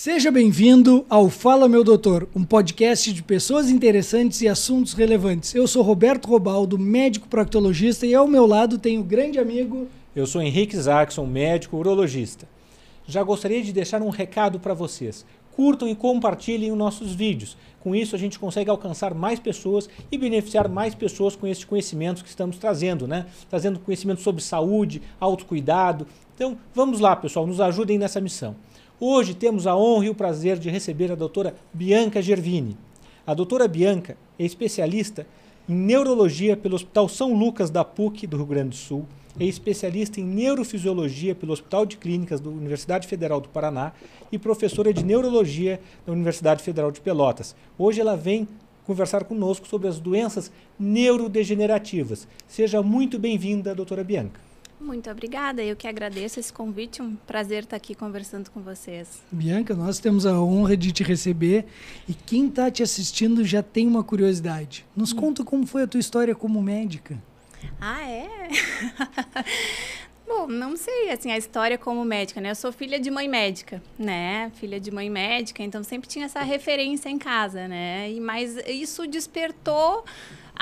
Seja bem-vindo ao Fala Meu Doutor, um podcast de pessoas interessantes e assuntos relevantes. Eu sou Roberto Robaldo, médico proctologista, e ao meu lado tenho o grande amigo... Eu sou Henrique Zackson, médico urologista. Já gostaria de deixar um recado para vocês. Curtam e compartilhem os nossos vídeos. Com isso a gente consegue alcançar mais pessoas e beneficiar mais pessoas com esses conhecimentos que estamos trazendo, né? Trazendo conhecimento sobre saúde, autocuidado. Então vamos lá, pessoal, nos ajudem nessa missão. Hoje temos a honra e o prazer de receber a doutora Bianca Gervini. A doutora Bianca é especialista em neurologia pelo Hospital São Lucas da PUC do Rio Grande do Sul, é especialista em neurofisiologia pelo Hospital de Clínicas da Universidade Federal do Paraná e professora de neurologia da Universidade Federal de Pelotas. Hoje ela vem conversar conosco sobre as doenças neurodegenerativas. Seja muito bem-vinda, doutora Bianca. Muito obrigada, eu que agradeço esse convite, um prazer estar aqui conversando com vocês. Bianca, nós temos a honra de te receber e quem está te assistindo já tem uma curiosidade. Nos conta como foi a tua história como médica. Ah, é? Bom, não sei, assim, a história como médica, né? Eu sou filha de mãe médica, né? Filha de mãe médica, então sempre tinha essa referência em casa, né? Mas isso despertou...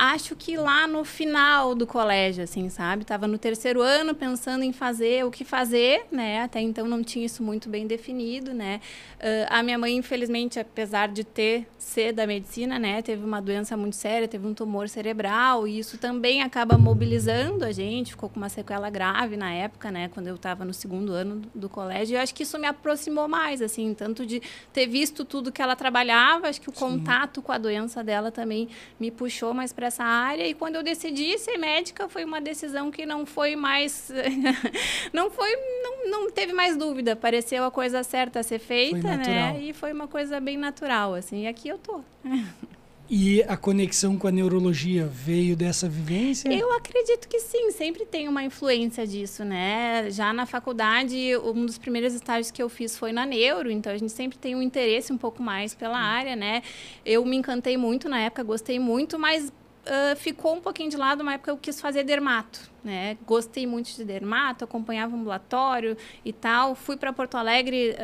Acho que lá no final do colégio, assim, sabe? Tava no terceiro ano pensando em fazer o que fazer, né? Até então não tinha isso muito bem definido, né? A minha mãe, infelizmente, apesar de ser da medicina, né? Teve uma doença muito séria, teve um tumor cerebral e isso também acaba mobilizando a gente. Ficou com uma sequela grave na época, né? Quando eu estava no segundo ano do colégio. E eu acho que isso me aproximou mais, assim, tanto de ter visto tudo que ela trabalhava. Acho que o contato com a doença dela também me puxou mais para essa área, e quando eu decidi ser médica foi uma decisão que não foi mais não teve mais dúvida, pareceu a coisa certa a ser feita, né? E foi uma coisa bem natural, assim, e aqui eu tô. E a conexão com a neurologia veio dessa vivência? Eu acredito que sim, sempre tem uma influência disso, né? Já na faculdade, um dos primeiros estágios que eu fiz foi na neuro, então a gente sempre tem um interesse um pouco mais pela área, né? Eu me encantei muito na época, gostei muito, mas ficou um pouquinho de lado, uma época eu quis fazer dermato, né? Gostei muito de dermato, acompanhava o ambulatório e tal. Fui para Porto Alegre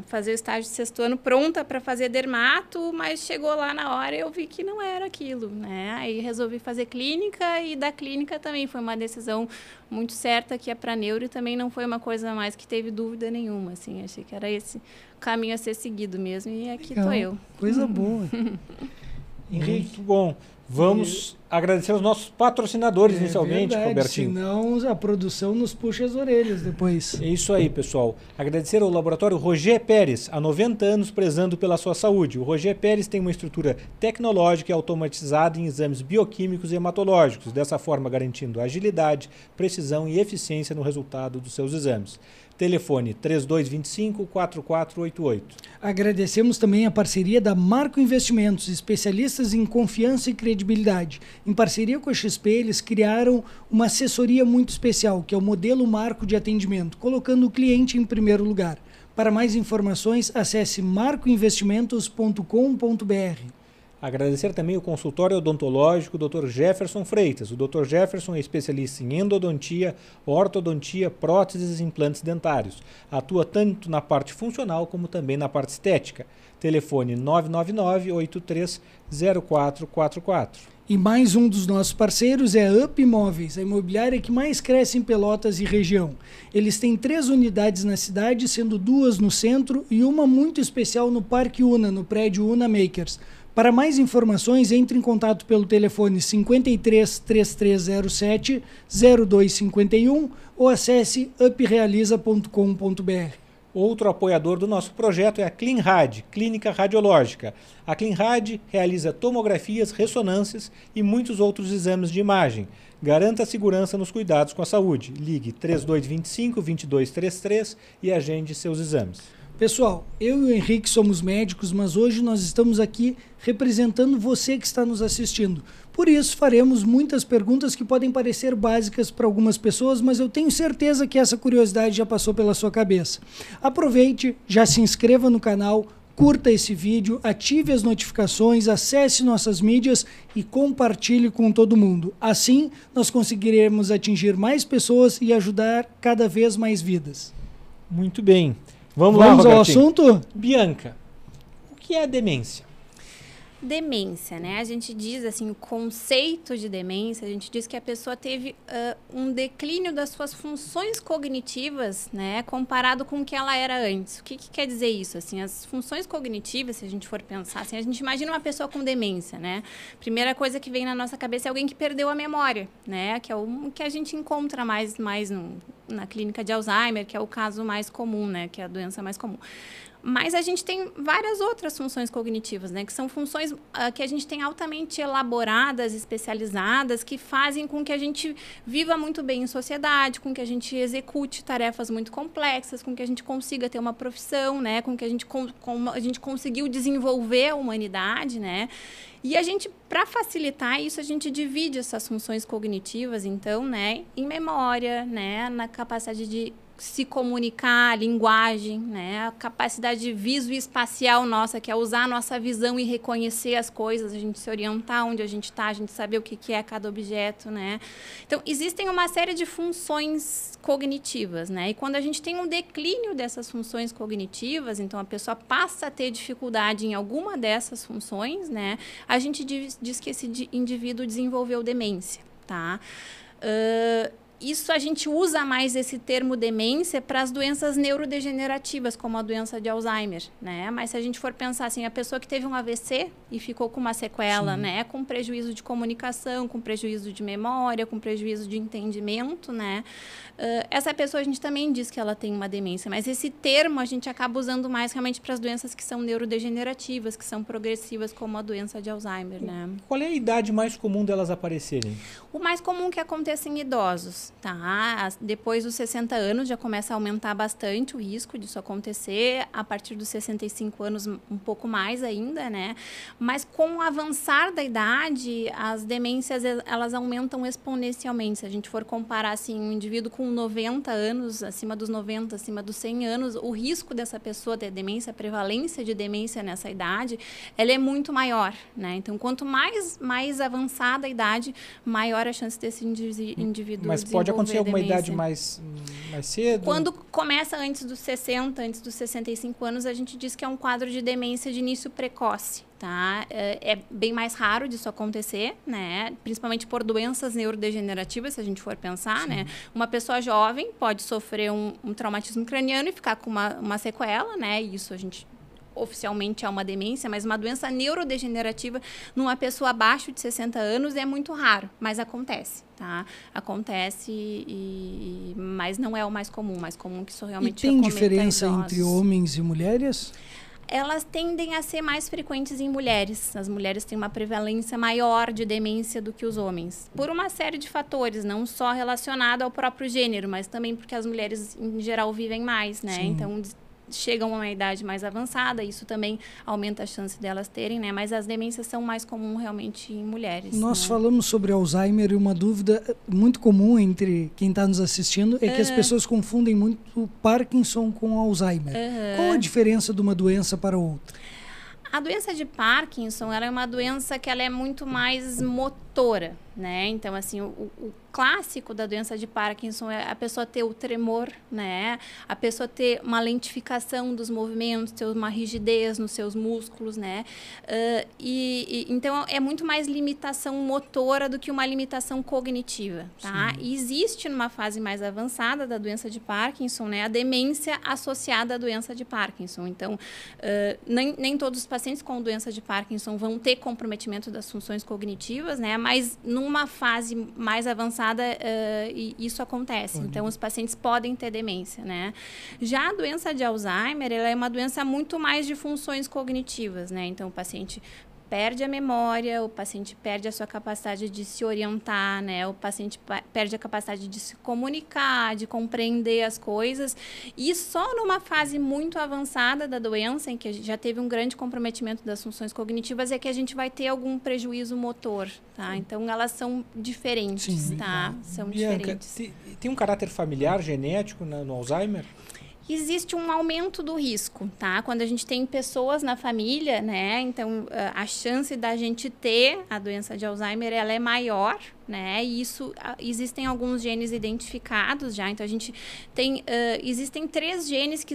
fazer o estágio de sexto ano pronta para fazer dermato, mas chegou lá na hora e eu vi que não era aquilo, né? Aí resolvi fazer clínica e da clínica também foi uma decisão muito certa que é para neuro e também não foi uma coisa mais que teve dúvida nenhuma, assim. Achei que era esse o caminho a ser seguido mesmo e aqui estou eu. Coisa boa. Henrique, muito bom. Vamos agradecer aos nossos patrocinadores inicialmente, verdade, Robertinho. Senão a produção nos puxa as orelhas depois. É isso aí, pessoal. Agradecer ao laboratório Roger Pérez, há 90 anos prezando pela sua saúde. O Roger Pérez tem uma estrutura tecnológica e automatizada em exames bioquímicos e hematológicos, dessa forma garantindo agilidade, precisão e eficiência no resultado dos seus exames. Telefone 3225-4488. Agradecemos também a parceria da Marco Investimentos, especialistas em confiança e credibilidade. Em parceria com a XP, eles criaram uma assessoria muito especial, que é o modelo Marco de atendimento, colocando o cliente em primeiro lugar. Para mais informações, acesse marcoinvestimentos.com.br. Agradecer também o consultório odontológico Dr. Jefferson Freitas. O Dr. Jefferson é especialista em endodontia, ortodontia, próteses e implantes dentários. Atua tanto na parte funcional como também na parte estética. Telefone 999-830444. E mais um dos nossos parceiros é a Up Imóveis, a imobiliária que mais cresce em Pelotas e região. Eles têm 3 unidades na cidade, sendo 2 no centro e uma muito especial no Parque Una, no prédio Una Makers. Para mais informações, entre em contato pelo telefone 53 3307 0251 ou acesse uprealiza.com.br. Outro apoiador do nosso projeto é a ClinRad, Clínica Radiológica. A ClinRad realiza tomografias, ressonâncias e muitos outros exames de imagem. Garanta a segurança nos cuidados com a saúde. Ligue 3225-2233 e agende seus exames. Pessoal, eu e o Henrique somos médicos, mas hoje nós estamos aqui representando você que está nos assistindo. Por isso, faremos muitas perguntas que podem parecer básicas para algumas pessoas, mas eu tenho certeza que essa curiosidade já passou pela sua cabeça. Aproveite, já se inscreva no canal, curta esse vídeo, ative as notificações, acesse nossas mídias e compartilhe com todo mundo. Assim, nós conseguiremos atingir mais pessoas e ajudar cada vez mais vidas. Muito bem. Vamos lá, ao Robertinho. assunto? Bianca, o que é a demência? Demência, né? A gente diz assim, o conceito de demência, a gente diz que a pessoa teve um declínio das suas funções cognitivas, né? Comparado com o que ela era antes. O que quer dizer isso? Assim, as funções cognitivas, se a gente for pensar, assim, a gente imagina uma pessoa com demência, né? Primeira coisa que vem na nossa cabeça é alguém que perdeu a memória, né? Que é o que a gente encontra mais na clínica de Alzheimer, que é o caso mais comum, né? Que é a doença mais comum. Mas a gente tem várias outras funções cognitivas, né? Que são funções que a gente tem altamente elaboradas, especializadas, que fazem com que a gente viva muito bem em sociedade, com que a gente execute tarefas muito complexas, com que a gente consiga ter uma profissão, né? Com que a gente conseguiu desenvolver a humanidade, né? E a gente, para facilitar isso, a gente divide essas funções cognitivas, então, né? Em memória, né? Na capacidade de se comunicar, a linguagem, né? A capacidade visoespacial nossa, que é usar a nossa visão e reconhecer as coisas, a gente se orientar onde a gente está, a gente saber o que é cada objeto, né? Então, existem uma série de funções cognitivas, né? E quando a gente tem um declínio dessas funções cognitivas, então a pessoa passa a ter dificuldade em alguma dessas funções, né? A gente diz que esse indivíduo desenvolveu demência, tá? Isso a gente usa mais esse termo demência para as doenças neurodegenerativas, como a doença de Alzheimer, né? Mas se a gente for pensar assim, a pessoa que teve um AVC e ficou com uma sequela, né? Com prejuízo de comunicação, com prejuízo de memória, com prejuízo de entendimento, né? Essa pessoa a gente também diz que ela tem uma demência, mas esse termo a gente acaba usando mais realmente para as doenças que são neurodegenerativas, que são progressivas, como a doença de Alzheimer, né? Qual é a idade mais comum delas aparecerem? O mais comum que acontece em idosos, tá? Depois dos 60 anos já começa a aumentar bastante o risco disso acontecer, a partir dos 65 anos um pouco mais ainda, né? Mas com o avançar da idade, as demências elas aumentam exponencialmente. Se a gente for comparar assim, um indivíduo com 90 anos, acima dos 90, acima dos 100 anos, o risco dessa pessoa ter demência, a prevalência de demência nessa idade, ela é muito maior, né? Então, quanto mais avançada a idade, maior a chance desse indivíduo. Mas pode acontecer alguma idade mais cedo? Quando começa antes dos 60, antes dos 65 anos, a gente diz que é um quadro de demência de início precoce, tá? É bem mais raro disso acontecer, né? Principalmente por doenças neurodegenerativas, se a gente for pensar, né? Uma pessoa jovem pode sofrer um traumatismo craniano e ficar com uma sequela, né? E isso a gente oficialmente é uma demência, mas uma doença neurodegenerativa numa pessoa abaixo de 60 anos é muito raro, mas acontece, tá? Acontece, mas não é o mais comum. O mais comum que isso realmente tem diferença entre homens e mulheres? Elas tendem a ser mais frequentes em mulheres. As mulheres têm uma prevalência maior de demência do que os homens. Por uma série de fatores, não só relacionado ao próprio gênero, mas também porque as mulheres, em geral, vivem mais, né? Sim. Então, chegam a uma idade mais avançada, isso também aumenta a chance delas terem, né? Mas as demências são mais comuns realmente em mulheres. Nós falamos sobre Alzheimer e uma dúvida muito comum entre quem está nos assistindo é que as pessoas confundem muito o Parkinson com Alzheimer. Qual a diferença de uma doença para outra? A doença de Parkinson, ela é uma doença que ela é muito mais motora, né? Então, assim, o clássico da doença de Parkinson é a pessoa ter o tremor, né? A pessoa ter uma lentificação dos movimentos, ter uma rigidez nos seus músculos, né? Então, é muito mais limitação motora do que uma limitação cognitiva, tá? E existe, numa fase mais avançada da doença de Parkinson, né? A demência associada à doença de Parkinson. Então, nem todos os pacientes com doença de Parkinson vão ter comprometimento das funções cognitivas, né? Mas numa fase mais avançada, isso acontece. Então, os pacientes podem ter demência, né? Já a doença de Alzheimer, ela é uma doença muito mais de funções cognitivas, né? Então, o paciente perde a memória, o paciente perde a sua capacidade de se orientar, né? O paciente perde a capacidade de se comunicar, de compreender as coisas. E só numa fase muito avançada da doença, em que a gente já teve um grande comprometimento das funções cognitivas, é que a gente vai ter algum prejuízo motor, tá? Então, elas são diferentes, tá? São Bianca, diferentes. Tem um caráter familiar, genético no Alzheimer? Existe um aumento do risco, tá? Quando a gente tem pessoas na família, né? Então, a chance da gente ter a doença de Alzheimer, ela é maior, né? E isso, existem alguns genes identificados já. Então, a gente tem... existem 3 genes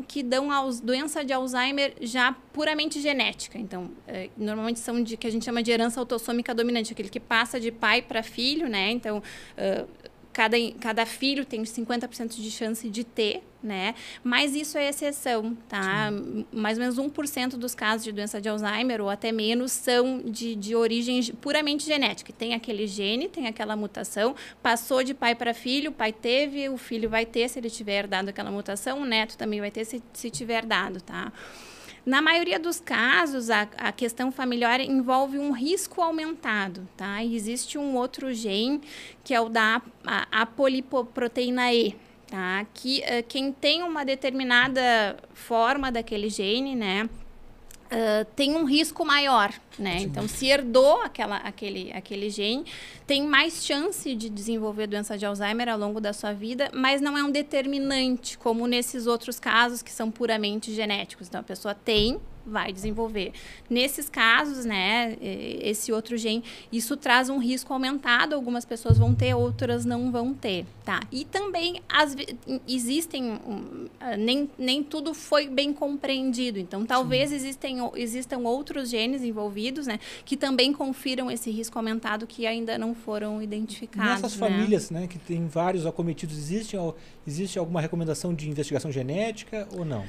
que dão a doença de Alzheimer já puramente genética. Então, normalmente são que a gente chama de herança autossômica dominante, aquele que passa de pai para filho, né? Então... Cada filho tem 50% de chance de ter, né? Mas isso é exceção, tá? Sim. Mais ou menos 1% dos casos de doença de Alzheimer, ou até menos, são de origem puramente genética. Tem aquele gene, tem aquela mutação, passou de pai para filho, o pai teve, o filho vai ter se ele tiver dado aquela mutação, o neto também vai ter se tiver dado, tá? Na maioria dos casos, a questão familiar envolve um risco aumentado, tá? E existe um outro gene, que é o da apolipoproteína E, tá? Que quem tem uma determinada forma daquele gene, né? Tem um risco maior, né? Sim. Então, se herdou aquele gene, tem mais chance de desenvolver doença de Alzheimer ao longo da sua vida, mas não é um determinante, como nesses outros casos que são puramente genéticos. Então, a pessoa vai desenvolver. Nesses casos, né, esse outro gene, isso traz um risco aumentado, algumas pessoas vão ter, outras não vão ter, tá? E também, nem tudo foi bem compreendido, então talvez existam outros genes envolvidos, né, que também confiram esse risco aumentado que ainda não foram identificados. Nessas famílias, né, que tem vários acometidos, existe alguma recomendação de investigação genética ou não?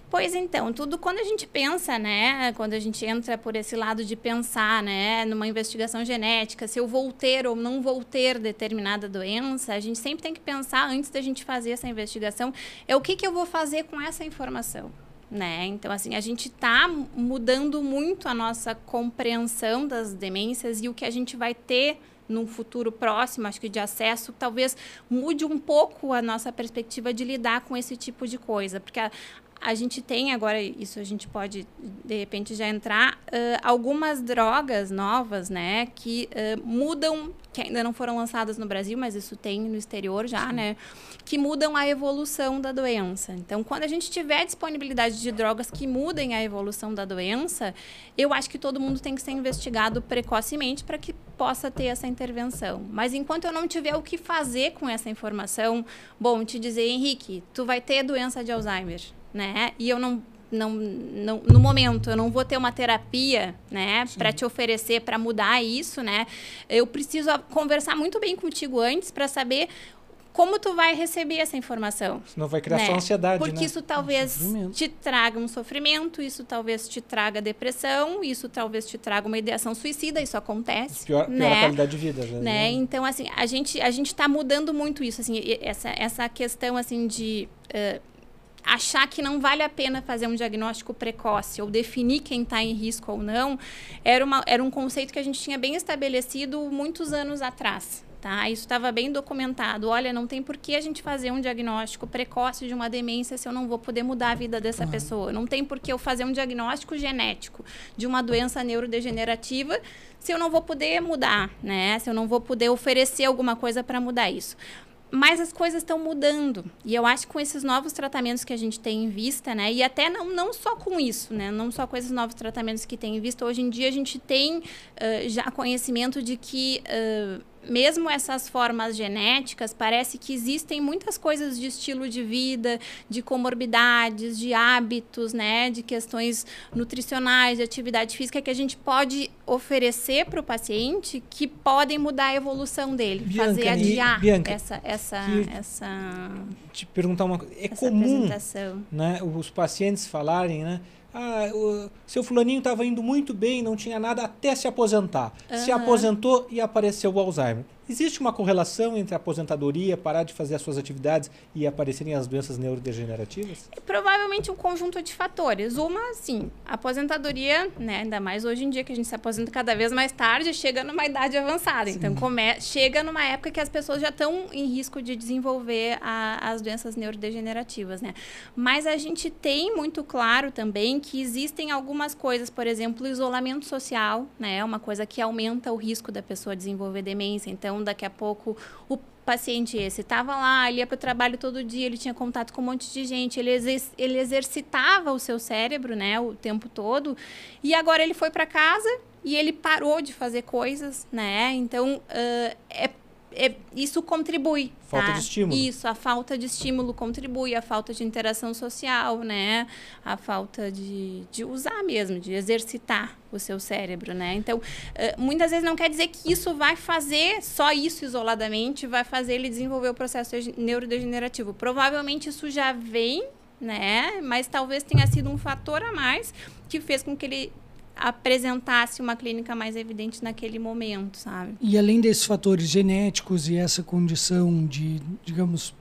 Pois então, quando a gente pensa, né, quando a gente entra por esse lado de pensar, né, numa investigação genética, se eu vou ter ou não vou ter determinada doença, a gente sempre tem que pensar, antes da gente fazer essa investigação, o que eu vou fazer com essa informação, né? Então, assim, a gente está mudando muito a nossa compreensão das demências e o que a gente vai ter num futuro próximo, acho que de acesso, talvez mude um pouco a nossa perspectiva de lidar com esse tipo de coisa, porque a gente tem agora, isso a gente pode, de repente, já entrar, algumas drogas novas, né, que mudam, que ainda não foram lançadas no Brasil, mas isso tem no exterior já, né, que mudam a evolução da doença. Então, quando a gente tiver disponibilidade de drogas que mudem a evolução da doença, eu acho que todo mundo tem que ser investigado precocemente para que possa ter essa intervenção. Mas enquanto eu não tiver o que fazer com essa informação, bom, te dizer, Henrique, tu vai ter doença de Alzheimer, né? E eu não, no momento, eu não vou ter uma terapia, né, para te oferecer, para mudar isso, né? Eu preciso conversar muito bem contigo antes para saber como tu vai receber essa informação. Senão vai criar só ansiedade, porque né? Isso talvez te traga um sofrimento, isso talvez te traga depressão, isso talvez te traga uma ideação suicida, isso acontece. Pior a qualidade de vida. Né? Então, assim, a gente está mudando muito isso, assim, essa questão, assim, de... achar que não vale a pena fazer um diagnóstico precoce ou definir quem está em risco ou não, era um conceito que a gente tinha bem estabelecido muitos anos atrás. Tá? Isso estava bem documentado. Olha, não tem por que a gente fazer um diagnóstico precoce de uma demência se eu não vou poder mudar a vida dessa pessoa. Não tem por que eu fazer um diagnóstico genético de uma doença neurodegenerativa se eu não vou poder mudar, né? Se eu não vou poder oferecer alguma coisa para mudar isso. Mas as coisas estão mudando. E eu acho que com esses novos tratamentos que a gente tem em vista, né? E até não só com isso, né? Não só com esses novos tratamentos que tem em vista. Hoje em dia a gente tem já conhecimento de que... mesmo essas formas genéticas, parece que existem muitas coisas de estilo de vida, de comorbidades, de hábitos, né, de questões nutricionais, de atividade física que a gente pode oferecer para o paciente que podem mudar a evolução dele, Bianca, fazer adiar Bianca, essa te perguntar uma coisa. É comum, né, os pacientes falarem, né? O seu fulaninho estava indo muito bem, não tinha nada até se aposentar. Se aposentou e apareceu o Alzheimer. Existe uma correlação entre a aposentadoria, parar de fazer as suas atividades e aparecerem as doenças neurodegenerativas? Provavelmente um conjunto de fatores. Uma, sim, a aposentadoria, né, ainda mais hoje em dia que a gente se aposenta cada vez mais tarde, chega numa idade avançada. Sim. Então, chega numa época que as pessoas já estão em risco de desenvolver as doenças neurodegenerativas, né? Mas a gente tem muito claro também que existem algumas coisas, por exemplo, o isolamento social, né? É uma coisa que aumenta o risco da pessoa desenvolver demência. Então, daqui a pouco, paciente esse? Estava lá, ele ia para o trabalho todo dia, ele tinha contato com um monte de gente, ele exercitava o seu cérebro, né, o tempo todo, e agora ele foi para casa e ele parou de fazer coisas, né? Então, isso contribui. Falta de estímulo. Isso, a falta de estímulo contribui, a falta de interação social, né? A falta de usar mesmo, de exercitar o seu cérebro, né? Então, muitas vezes não quer dizer que isso vai fazer, só isso isoladamente, vai fazer ele desenvolver o processo neurodegenerativo. Provavelmente isso já vem, né? Mas talvez tenha sido um fator a mais que fez com que ele apresentasse uma clínica mais evidente naquele momento, sabe? E além desses fatores genéticos e essa condição de, digamos,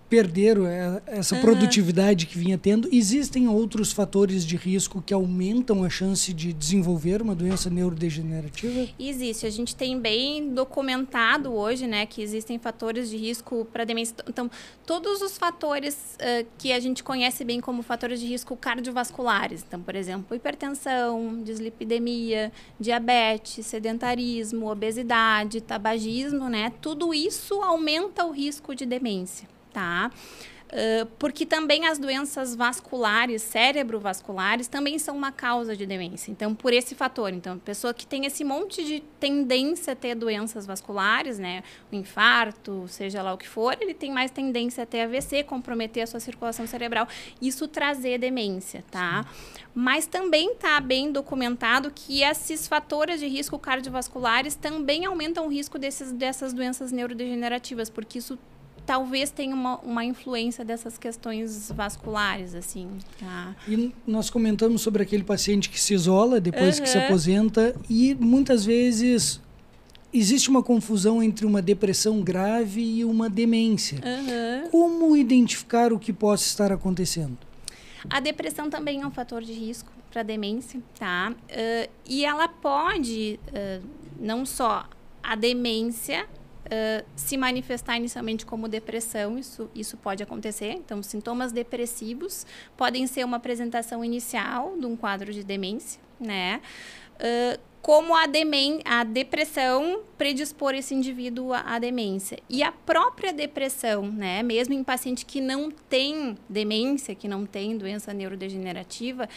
perder essa produtividade que vinha tendo, existem outros fatores de risco que aumentam a chance de desenvolver uma doença neurodegenerativa? Existe. A gente tem bem documentado hoje, né, que existem fatores de risco para demência. Então, todos os fatores que a gente conhece bem como fatores de risco cardiovasculares. Então, por exemplo, hipertensão, dislipidemia, diabetes, sedentarismo, obesidade, tabagismo, né? Tudo isso aumenta o risco de demência. Tá? Porque também as doenças vasculares, cerebrovasculares, também são uma causa de demência. Então, por esse fator. Então, a pessoa que tem esse monte de tendência a ter doenças vasculares, né? O infarto, seja lá o que for, ele tem mais tendência a ter AVC, comprometer a sua circulação cerebral, isso trazer demência, tá? Mas também está bem documentado que esses fatores de risco cardiovasculares também aumentam o risco dessas doenças neurodegenerativas, porque isso talvez tenha uma influência dessas questões vasculares, assim, tá? E nós comentamos sobre aquele paciente que se isola depois que se aposenta e muitas vezes existe uma confusão entre uma depressão grave e uma demência. Como identificar o que possa estar acontecendo? A depressão também é um fator de risco para demência, tá? E ela pode, não só a demência, se manifestar inicialmente como depressão, isso pode acontecer. Então, sintomas depressivos podem ser uma apresentação inicial de um quadro de demência, né? Como a depressão predispor esse indivíduo à demência. E a própria depressão, né, mesmo em paciente que não tem demência, que não tem doença neurodegenerativa,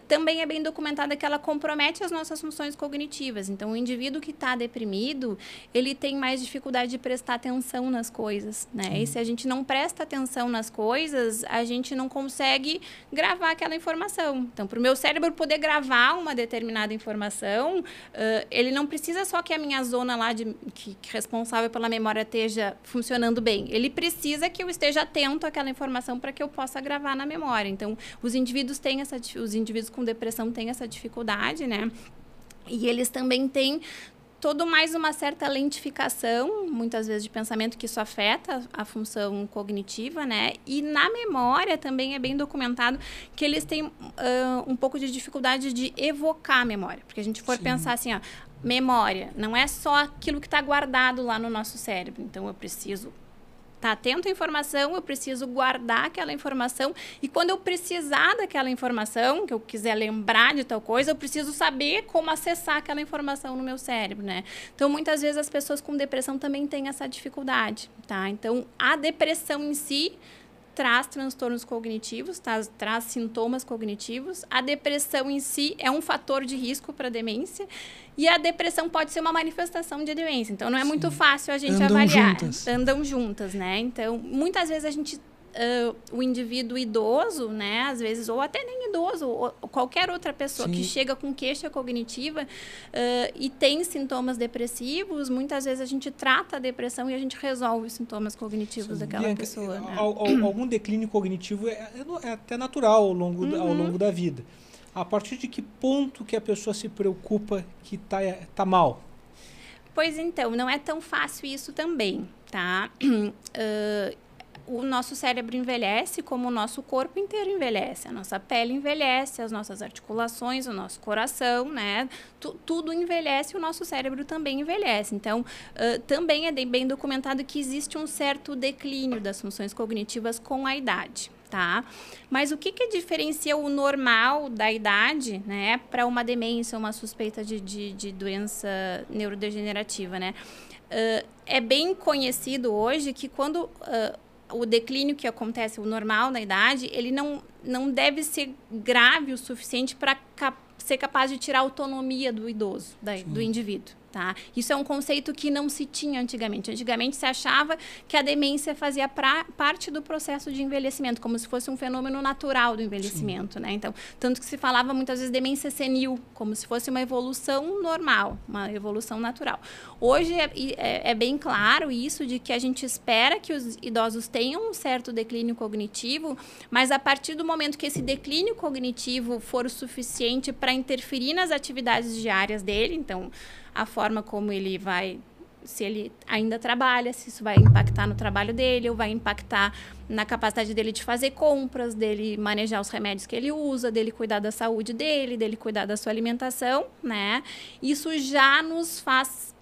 também é bem documentada que ela compromete as nossas funções cognitivas. Então, o indivíduo que está deprimido, ele tem mais dificuldade de prestar atenção nas coisas, né? E se a gente não presta atenção nas coisas, a gente não consegue gravar aquela informação. Então, para o meu cérebro poder gravar uma determinada informação, ele não precisa só que a minha zona lá que responsável pela memória esteja funcionando bem. Ele precisa que eu esteja atento àquela informação para que eu possa gravar na memória. Então, os indivíduos com depressão têm essa dificuldade, né? E eles também têm mais uma certa lentificação, muitas vezes de pensamento, que isso afeta a função cognitiva, né? E na memória também é bem documentado que eles têm um pouco de dificuldade de evocar a memória. Porque a gente for pensar assim, ó, memória não é só aquilo que está guardado lá no nosso cérebro. Então, eu preciso estar atento à informação, eu preciso guardar aquela informação, e quando eu precisar daquela informação, que eu quiser lembrar de tal coisa, eu preciso saber como acessar aquela informação no meu cérebro, né? Então, muitas vezes as pessoas com depressão também têm essa dificuldade, tá? Então, a depressão em si traz transtornos cognitivos, traz sintomas cognitivos. A depressão em si é um fator de risco para demência, e a depressão pode ser uma manifestação de demência. Então, não é muito fácil a gente avaliar. Andam juntas, né? Então, muitas vezes a gente... o indivíduo idoso, né, às vezes, ou até nem idoso, ou qualquer outra pessoa que chega com queixa cognitiva e tem sintomas depressivos, muitas vezes a gente trata a depressão e a gente resolve os sintomas cognitivos daquela pessoa. Né? Algum declínio cognitivo é até natural ao longo da vida. A partir de que ponto que a pessoa se preocupa que tá mal? Pois então, não é tão fácil isso também, tá? O nosso cérebro envelhece como o nosso corpo inteiro envelhece. A nossa pele envelhece, as nossas articulações, o nosso coração, né? Tudo envelhece e o nosso cérebro também envelhece. Então, também é bem documentado que existe um certo declínio das funções cognitivas com a idade, tá? Mas o que diferencia o normal da idade, né, para uma demência, uma suspeita de doença neurodegenerativa, né? é bem conhecido hoje que quando o declínio que acontece, o normal na idade, ele não deve ser grave o suficiente para ser capaz de tirar a autonomia do idoso, do indivíduo. Tá? Isso é um conceito que não se tinha antigamente. Antigamente se achava que a demência fazia parte do processo de envelhecimento, como se fosse um fenômeno natural do envelhecimento, né? Então, tanto que se falava muitas vezes demência senil, como se fosse uma evolução normal, uma evolução natural. Hoje é bem claro isso de que a gente espera que os idosos tenham um certo declínio cognitivo, mas a partir do momento que esse declínio cognitivo for o suficiente para interferir nas atividades diárias dele, então a forma como ele vai, se ele ainda trabalha, se isso vai impactar no trabalho dele, ou vai impactar na capacidade dele de fazer compras, dele manejar os remédios que ele usa, dele cuidar da saúde dele cuidar da sua alimentação, né? Isso já nos faz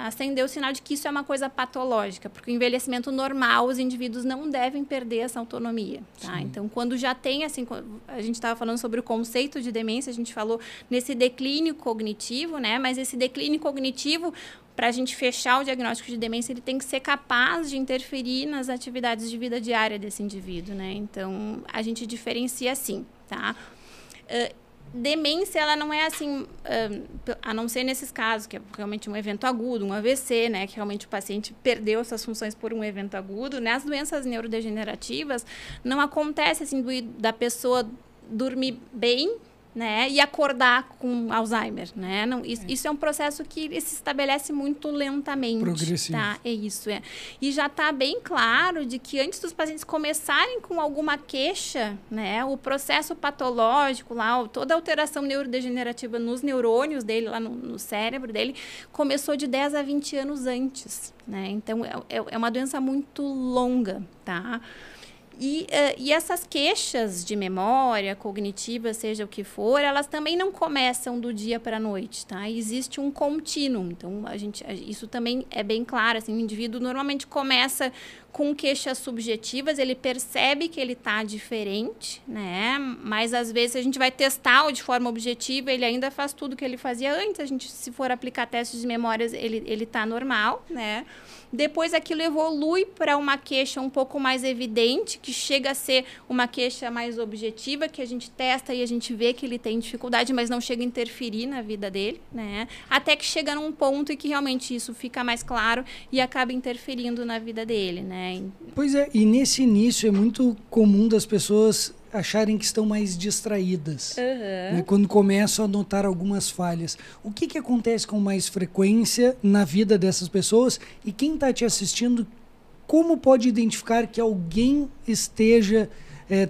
acender o sinal de que isso é uma coisa patológica, porque o envelhecimento normal, os indivíduos não devem perder essa autonomia, tá? Então, quando já tem, assim, a gente estava falando sobre o conceito de demência, a gente falou nesse declínio cognitivo, né? Mas esse declínio cognitivo, para a gente fechar o diagnóstico de demência, ele tem que ser capaz de interferir nas atividades de vida diária desse indivíduo, né? Então, a gente diferencia assim, tá? Demência, ela não é assim, a não ser nesses casos, que é realmente um evento agudo, um AVC, né, que realmente o paciente perdeu essas funções por um evento agudo, né? As doenças neurodegenerativas não acontece assim da pessoa dormir bem, né, e acordar com Alzheimer, né? Não, isso é um processo que ele se estabelece muito lentamente. Progressivo. Tá? É isso, E já está bem claro de que antes dos pacientes começarem com alguma queixa, né, o processo patológico lá, toda a alteração neurodegenerativa nos neurônios dele, lá no cérebro dele, começou de 10 a 20 anos antes, né? Então, é uma doença muito longa, tá? E essas queixas de memória cognitiva, seja o que for, elas também não começam do dia para a noite, tá? Existe um contínuo. Então, isso também é bem claro. Assim, o indivíduo normalmente começa com queixas subjetivas, ele percebe que ele está diferente, né? Mas, às vezes, a gente vai testar de forma objetiva, ele ainda faz tudo que ele fazia antes. A gente, se for aplicar testes de memórias, ele está normal, né? Depois aquilo evolui para uma queixa um pouco mais evidente, que chega a ser uma queixa mais objetiva, que a gente testa e a gente vê que ele tem dificuldade, mas não chega a interferir na vida dele, né? Até que chega num ponto em que realmente isso fica mais claro e acaba interferindo na vida dele, né? Pois é, e nesse início é muito comum das pessoas acharem que estão mais distraídas, né, quando começam a notar algumas falhas. O que acontece com mais frequência na vida dessas pessoas? E quem está te assistindo, como pode identificar que alguém esteja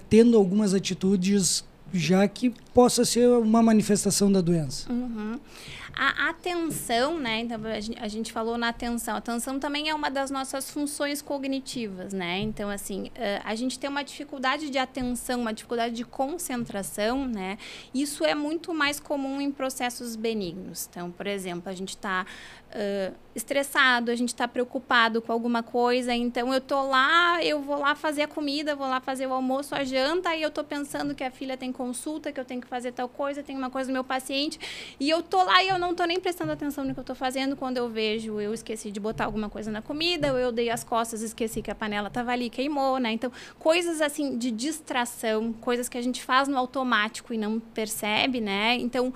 tendo algumas atitudes já que possa ser uma manifestação da doença? A atenção, né? Então, a gente falou na atenção. A atenção também é uma das nossas funções cognitivas, né? Então, assim, a gente tem uma dificuldade de atenção, uma dificuldade de concentração, né? Isso é muito mais comum em processos benignos. Então, por exemplo, a gente está estressado, a gente está preocupado com alguma coisa, então eu vou lá fazer a comida, vou lá fazer o almoço, a janta, e eu estou pensando que a filha tem consulta, que eu tenho que fazer tal coisa, tem uma coisa do meu paciente, e eu estou lá e eu não estou nem prestando atenção no que eu estou fazendo. Quando eu vejo, eu esqueci de botar alguma coisa na comida, ou eu dei as costas, esqueci que a panela estava ali, queimou, né? Então, coisas assim de distração, coisas que a gente faz no automático e não percebe, né? Então,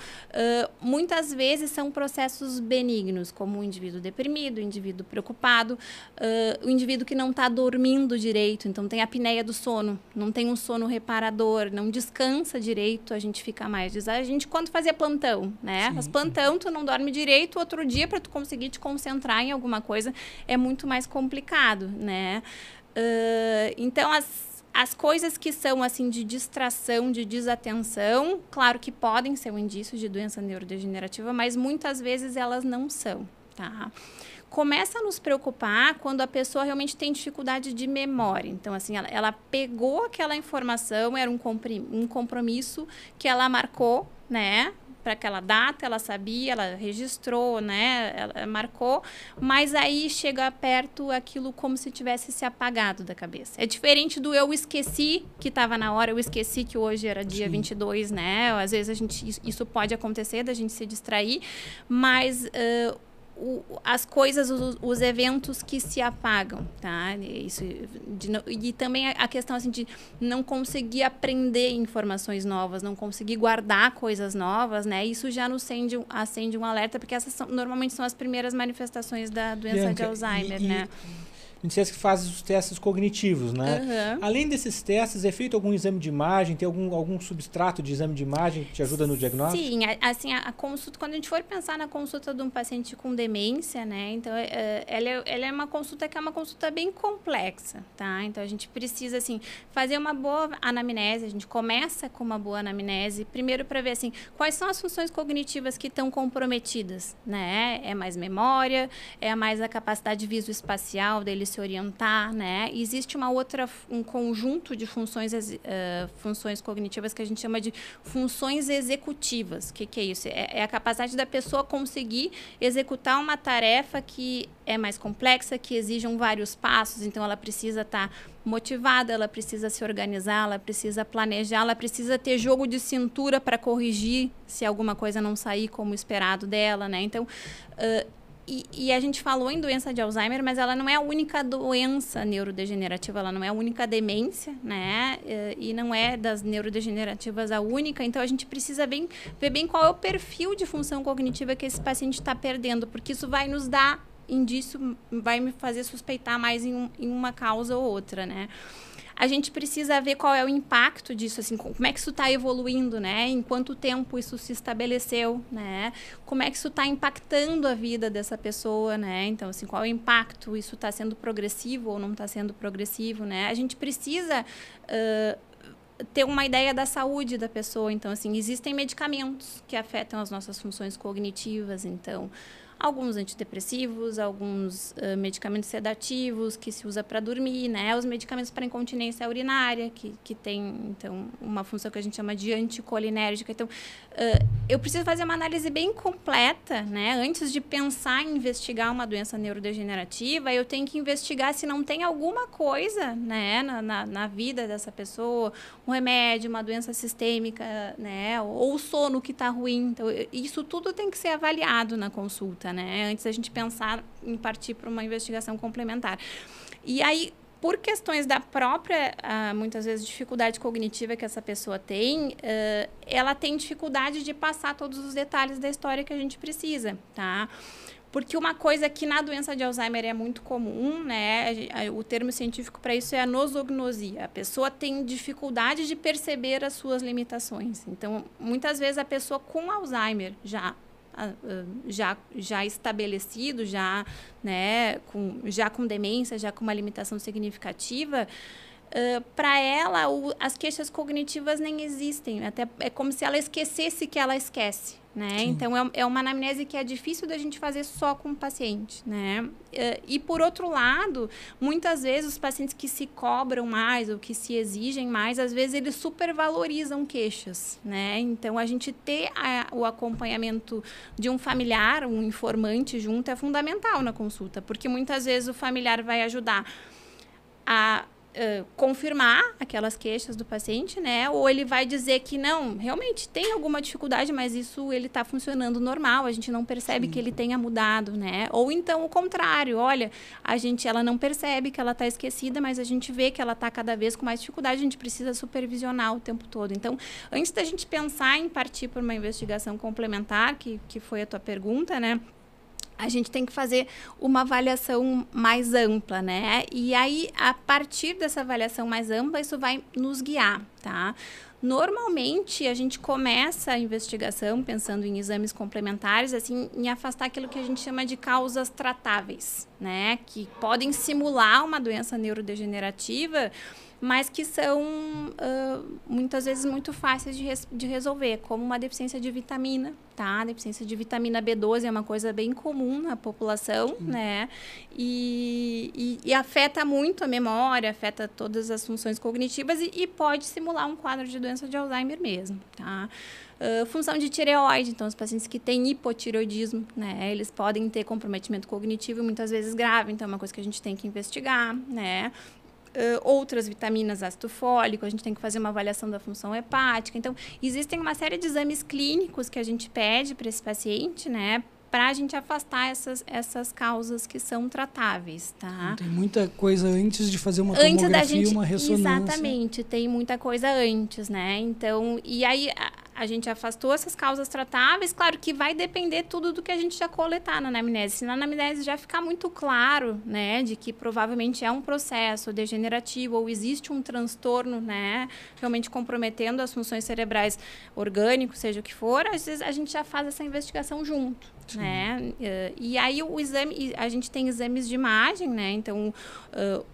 muitas vezes são processos benignos, como o indivíduo deprimido, o indivíduo preocupado, o indivíduo que não está dormindo direito, então tem a apneia do sono, não tem um sono reparador, não descansa direito, a gente fica mais... A gente, quando fazia plantão, né? Mas plantão, tu não dorme direito, outro dia, para tu conseguir te concentrar em alguma coisa, é muito mais complicado, né? Então, as coisas que são, assim, de distração, de desatenção, claro que podem ser um indício de doença neurodegenerativa, mas muitas vezes elas não são, tá? Começa a nos preocupar quando a pessoa realmente tem dificuldade de memória. Então, assim, ela pegou aquela informação, era um compromisso que ela marcou, né? Para aquela data, ela sabia, ela registrou, né? Ela marcou, mas aí chega perto aquilo como se tivesse se apagado da cabeça. É diferente do eu esqueci que estava na hora, eu esqueci que hoje era dia 22, né? Às vezes isso pode acontecer, da gente se distrair, mas as coisas, os eventos que se apagam, tá? E também a questão assim, de não conseguir aprender informações novas, não conseguir guardar coisas novas, né? Isso já nos acende um alerta, porque essas normalmente são as primeiras manifestações da doença Bianca, de Alzheimer, né? A gente que faz os testes cognitivos, né? Além desses testes, é feito algum exame de imagem? Tem algum substrato de exame de imagem que te ajuda no diagnóstico? Sim, assim, a consulta, quando a gente for pensar na consulta de um paciente com demência, né? Então, ela é uma consulta que é uma consulta bem complexa, tá? Então, a gente precisa, assim, fazer uma boa anamnese. A gente começa com uma boa anamnese, primeiro para ver, assim, quais são as funções cognitivas que estão comprometidas, né? É mais memória, é mais a capacidade visoespacial dele se orientar, né? Existe um conjunto de funções cognitivas que a gente chama de funções executivas. O que é isso? É a capacidade da pessoa conseguir executar uma tarefa que é mais complexa, que exijam vários passos, então ela precisa estar motivada, ela precisa se organizar, ela precisa planejar, ela precisa ter jogo de cintura para corrigir se alguma coisa não sair como esperado dela, né? Então, e a gente falou em doença de Alzheimer, mas ela não é a única doença neurodegenerativa, ela não é a única demência, né? E não é das neurodegenerativas a única. Então, a gente precisa ver bem qual é o perfil de função cognitiva que esse paciente está perdendo, porque isso vai nos dar indício, vai me fazer suspeitar mais em uma causa ou outra, né? A gente precisa ver qual é o impacto disso, assim, como é que isso está evoluindo, né? Em quanto tempo isso se estabeleceu, né? Como é que isso está impactando a vida dessa pessoa, né? Então, assim, qual é o impacto? Isso está sendo progressivo ou não está sendo progressivo, né? A gente precisa ter uma ideia da saúde da pessoa. Então, assim, existem medicamentos que afetam as nossas funções cognitivas, então alguns antidepressivos, alguns medicamentos sedativos que se usa para dormir, né? Os medicamentos para incontinência urinária, que tem, então, uma função que a gente chama de anticolinérgica. Então, eu preciso fazer uma análise bem completa, né? Antes de pensar em investigar uma doença neurodegenerativa, eu tenho que investigar se não tem alguma coisa, né, na vida dessa pessoa, um remédio, uma doença sistêmica, né? Ou o sono que está ruim. Então, isso tudo tem que ser avaliado na consulta, né? Antes da gente pensar em partir para uma investigação complementar. E aí, por questões da própria, muitas vezes, dificuldade cognitiva que essa pessoa tem, ela tem dificuldade de passar todos os detalhes da história que a gente precisa, tá? Porque uma coisa que na doença de Alzheimer é muito comum, né? O termo científico para isso é a nosognosia. A pessoa tem dificuldade de perceber as suas limitações. Então, muitas vezes, a pessoa com Alzheimer já estabelecido, né, com demência, já com uma limitação significativa, para ela, as queixas cognitivas nem existem. Até é como se ela esquecesse que ela esquece, né? Então, é uma anamnese que é difícil da gente fazer só com o paciente, né? E, por outro lado, muitas vezes os pacientes que se cobram mais ou que se exigem mais, às vezes eles supervalorizam queixas, né? Então, a gente ter o acompanhamento de um familiar, um informante junto, é fundamental na consulta, porque muitas vezes o familiar vai ajudar a confirmar aquelas queixas do paciente, né? Ou ele vai dizer que não, realmente tem alguma dificuldade, mas isso ele está funcionando normal, a gente não percebe que ele tenha mudado, né? Ou então o contrário, olha, ela não percebe que ela está esquecida, mas a gente vê que ela está cada vez com mais dificuldade, a gente precisa supervisionar o tempo todo. Então, antes da gente pensar em partir para uma investigação complementar, que foi a tua pergunta, né? A gente tem que fazer uma avaliação mais ampla, né? E aí, a partir dessa avaliação mais ampla, isso vai nos guiar, tá? Normalmente, a gente começa a investigação pensando em exames complementares, assim, em afastar aquilo que a gente chama de causas tratáveis, né? Que podem simular uma doença neurodegenerativa, mas que são muitas vezes muito fáceis de resolver, como uma deficiência de vitamina, tá? A deficiência de vitamina B12 é uma coisa bem comum na população, né? E afeta muito a memória, afeta todas as funções cognitivas e pode simular um quadro de doença de Alzheimer mesmo, tá? Função de tireoide, então os pacientes que têm hipotireoidismo, né, eles podem ter comprometimento cognitivo muitas vezes grave, então é uma coisa que a gente tem que investigar, né? Outras vitaminas, ácido fólico, a gente tem que fazer uma avaliação da função hepática. Então, existem uma série de exames clínicos que a gente pede para esse paciente, né, para a gente afastar essas causas que são tratáveis, tá? Tem muita coisa antes de fazer uma tomografia, uma ressonância. Exatamente, tem muita coisa antes, né? Então, e aí a gente afastou essas causas tratáveis, claro que vai depender tudo do que a gente já coletar na anamnese. Se na anamnese já ficar muito claro, né, de que provavelmente é um processo degenerativo ou existe um transtorno, né, realmente comprometendo as funções cerebrais orgânicos, seja o que for, às vezes a gente já faz essa investigação junto, né? E aí o exame, a gente tem exames de imagem, né? Então,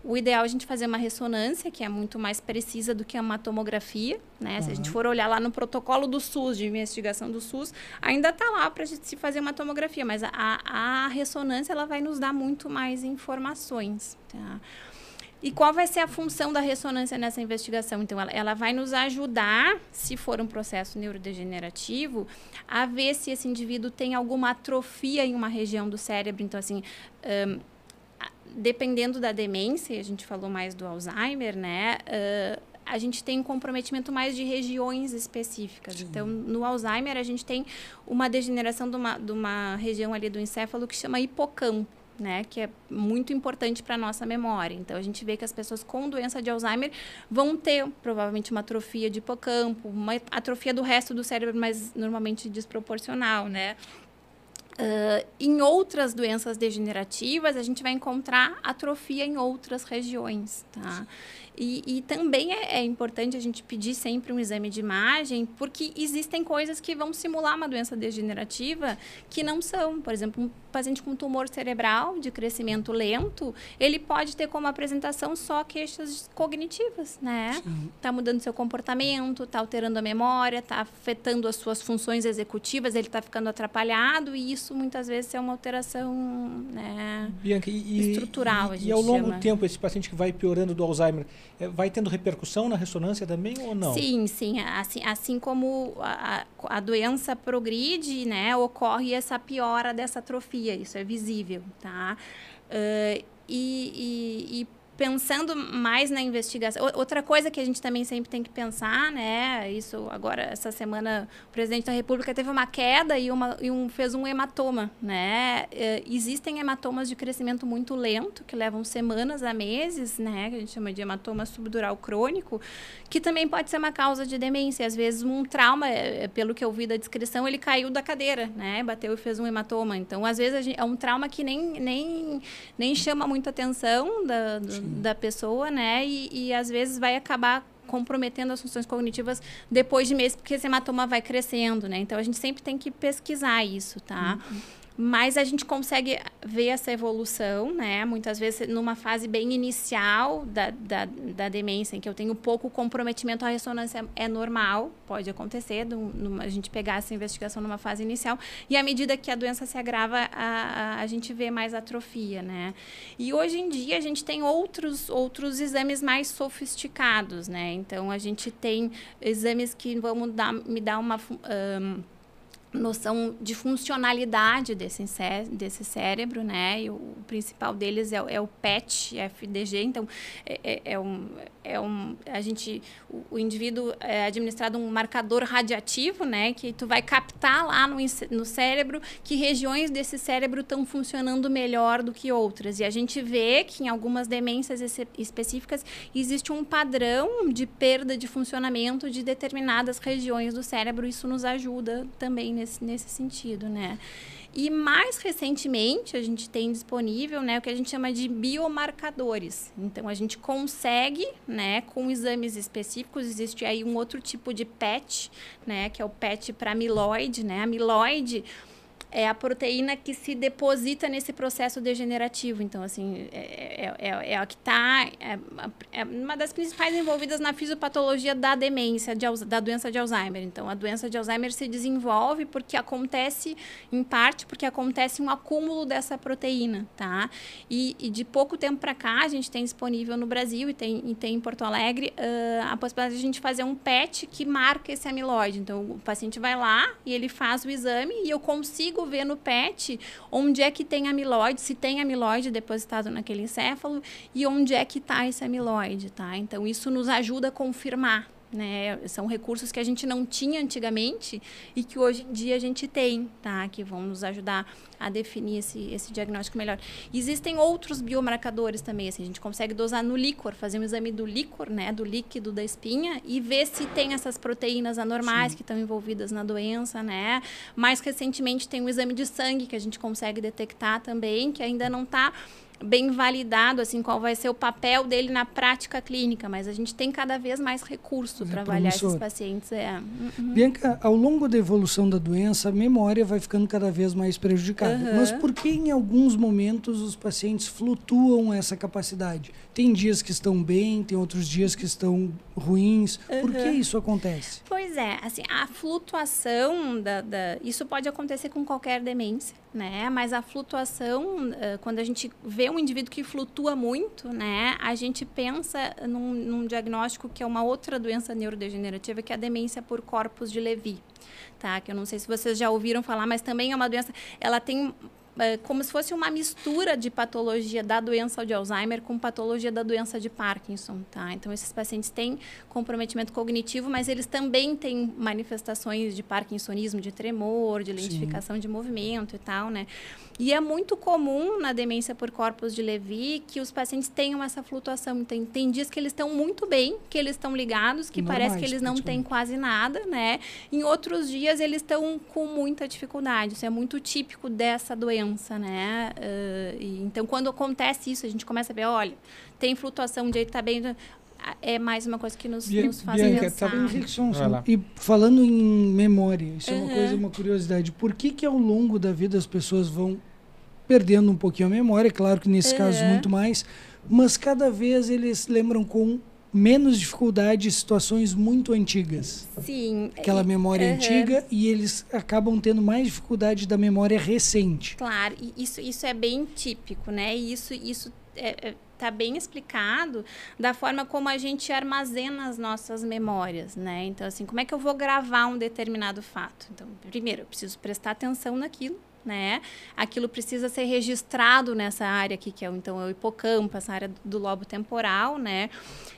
o ideal é a gente fazer uma ressonância, que é muito mais precisa do que uma tomografia, né? Se a gente for olhar lá no protocolo do SUS, de investigação do SUS, ainda está lá para a gente se fazer uma tomografia, mas a ressonância ela vai nos dar muito mais informações, tá? E qual vai ser a função da ressonância nessa investigação? Então, ela vai nos ajudar, se for um processo neurodegenerativo, a ver se esse indivíduo tem alguma atrofia em uma região do cérebro. Então, assim, dependendo da demência, a gente falou mais do Alzheimer, né? A gente tem um comprometimento mais de regiões específicas. Sim. Então, no Alzheimer, a gente tem uma degeneração de uma região ali do encéfalo que chama hipocampo, né, que é muito importante para a nossa memória. Então, a gente vê que as pessoas com doença de Alzheimer vão ter, provavelmente, uma atrofia de hipocampo, uma atrofia do resto do cérebro, mas normalmente desproporcional, né? Em outras doenças degenerativas, a gente vai encontrar atrofia em outras regiões, tá? E também é importante a gente pedir sempre um exame de imagem, porque existem coisas que vão simular uma doença degenerativa que não são. Por exemplo, um paciente com tumor cerebral de crescimento lento, ele pode ter como apresentação só queixas cognitivas, né? Está mudando seu comportamento, está alterando a memória, está afetando as suas funções executivas, ele está ficando atrapalhado, e isso muitas vezes é uma alteração, né, Bianca, estrutural. E ao longo do tempo, esse paciente que vai piorando do Alzheimer, vai tendo repercussão na ressonância também ou não? Sim. Assim como a doença progride, né, ocorre essa piora dessa atrofia, isso é visível, tá? Pensando mais na investigação, outra coisa que a gente também sempre tem que pensar, né? Isso agora, essa semana, o presidente da República teve uma queda e fez um hematoma, né? Existem hematomas de crescimento muito lento, que levam semanas a meses, né? Que a gente chama de hematoma subdural crônico, que também pode ser uma causa de demência. Às vezes, um trauma, pelo que eu vi da descrição, ele caiu da cadeira, né? Bateu e fez um hematoma. Então, às vezes, é um trauma que nem chama muita atenção da pessoa, né? E às vezes vai acabar comprometendo as funções cognitivas depois de meses, porque esse hematoma vai crescendo, né? Então, a gente sempre tem que pesquisar isso, tá? Mas a gente consegue ver essa evolução, né? Muitas vezes numa fase bem inicial da demência, em que eu tenho pouco comprometimento, a ressonância é normal, pode acontecer, a gente pegar essa investigação numa fase inicial, e à medida que a doença se agrava, a gente vê mais atrofia, né? E hoje em dia a gente tem outros exames mais sofisticados, né? Então, a gente tem exames que vão me dar uma noção de funcionalidade desse cérebro, né? E o principal deles é o PET-FDG. Então, o indivíduo é administrado um marcador radiativo, né? Que tu vai captar lá no cérebro que regiões desse cérebro estão funcionando melhor do que outras. E a gente vê que em algumas demências específicas existe um padrão de perda de funcionamento de determinadas regiões do cérebro. Isso nos ajuda também nesse sentido, né? E mais recentemente a gente tem disponível, né, o que a gente chama de biomarcadores. Então a gente consegue, né, com exames específicos, existe aí um outro tipo de PET, né, que é o PET para amiloide, né? A amiloide é a proteína que se deposita nesse processo degenerativo. Então, assim, é a que está... É uma das principais envolvidas na fisiopatologia da demência, da doença de Alzheimer. Então, a doença de Alzheimer se desenvolve porque acontece, em parte, porque acontece um acúmulo dessa proteína, tá? E de pouco tempo para cá, a gente tem disponível no Brasil e tem em Porto Alegre a possibilidade de a gente fazer um PET que marca esse amiloide. Então, o paciente vai lá e ele faz o exame e eu consigo ver no PET onde é que tem amiloide, se tem amiloide depositado naquele encéfalo e onde é que está esse amiloide, tá? Então, isso nos ajuda a confirmar, né? São recursos que a gente não tinha antigamente e que hoje em dia a gente tem, tá? Que vão nos ajudar a definir esse diagnóstico melhor. Existem outros biomarcadores também, assim, a gente consegue dosar no líquor, fazer um exame do líquor, né? Do líquido da espinha e ver se tem essas proteínas anormais que estão envolvidas na doença, né? Mais recentemente tem um exame de sangue que a gente consegue detectar também, que ainda não está bem validado, assim, qual vai ser o papel dele na prática clínica, mas a gente tem cada vez mais recurso para avaliar esses pacientes. Bianca, ao longo da evolução da doença, a memória vai ficando cada vez mais prejudicada. Mas por que em alguns momentos os pacientes flutuam essa capacidade? Tem dias que estão bem, tem outros dias que estão ruins. Por que isso acontece? Pois é, assim, a flutuação isso pode acontecer com qualquer demência, né? Mas a flutuação, quando a gente vê um indivíduo que flutua muito, né? A gente pensa num diagnóstico que é uma outra doença neurodegenerativa, que é a demência por corpus de Levy, tá? Que eu não sei se vocês já ouviram falar, mas também é uma doença, ela tem como se fosse uma mistura de patologia da doença de Alzheimer com patologia da doença de Parkinson, tá? Então, esses pacientes têm comprometimento cognitivo, mas eles também têm manifestações de parkinsonismo, de tremor, de lentificação de movimento e tal, né? E é muito comum na demência por corpus de Levy que os pacientes tenham essa flutuação. Tem dias que eles estão muito bem, que eles estão ligados, que parece que eles não têm quase nada, né? Em outros dias, eles estão com muita dificuldade. Isso é muito típico dessa doença, né? Então, quando acontece isso, a gente começa a ver, olha, tem flutuação, um dia está bem... É mais uma coisa que nos faz pensar. E falando em memória, isso é uma coisa, uma curiosidade. Por que ao longo da vida as pessoas vão perdendo um pouquinho a memória? Claro que nesse caso muito mais, mas cada vez eles lembram com menos dificuldade situações muito antigas. Sim. Aquela memória antiga, e eles acabam tendo mais dificuldade da memória recente. Claro, e isso é bem típico, né? E isso está bem explicado da forma como a gente armazena as nossas memórias, né? Então, assim, como é que eu vou gravar um determinado fato? Então, primeiro, eu preciso prestar atenção naquilo, né? Aquilo precisa ser registrado nessa área aqui, que é o hipocampo, essa área do lobo temporal, né?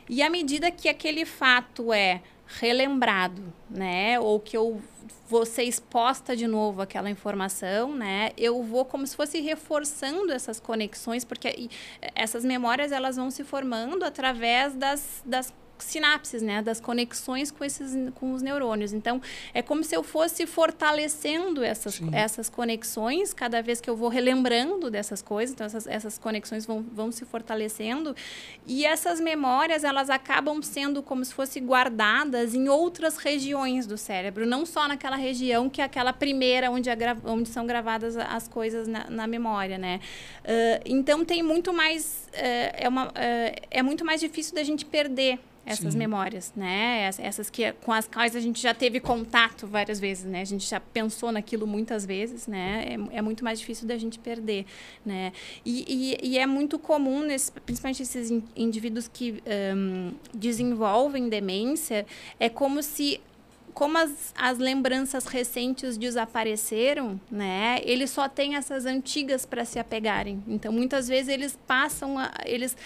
E à medida que aquele fato é relembrado, né? Ou que eu vou ser exposta de novo àquela informação, né? Eu vou como se fosse reforçando essas conexões, porque essas memórias elas vão se formando através das sinapses, né, das conexões com os neurônios. Então, é como se eu fosse fortalecendo essas conexões cada vez que eu vou relembrando dessas coisas. Então, essas conexões vão se fortalecendo e essas memórias, elas acabam sendo como se fossem guardadas em outras regiões do cérebro, não só naquela região que é aquela primeira onde são gravadas as coisas na memória, né? Então, tem muito mais... é muito mais difícil da gente perder essas memórias, né? Essas com as quais a gente já teve contato várias vezes, né? A gente já pensou naquilo muitas vezes, né? É muito mais difícil da gente perder, né? E é muito comum, principalmente esses indivíduos que desenvolvem demência, é como as lembranças recentes desapareceram, né? Eles só têm essas antigas para se apegarem. Então, muitas vezes, eles eles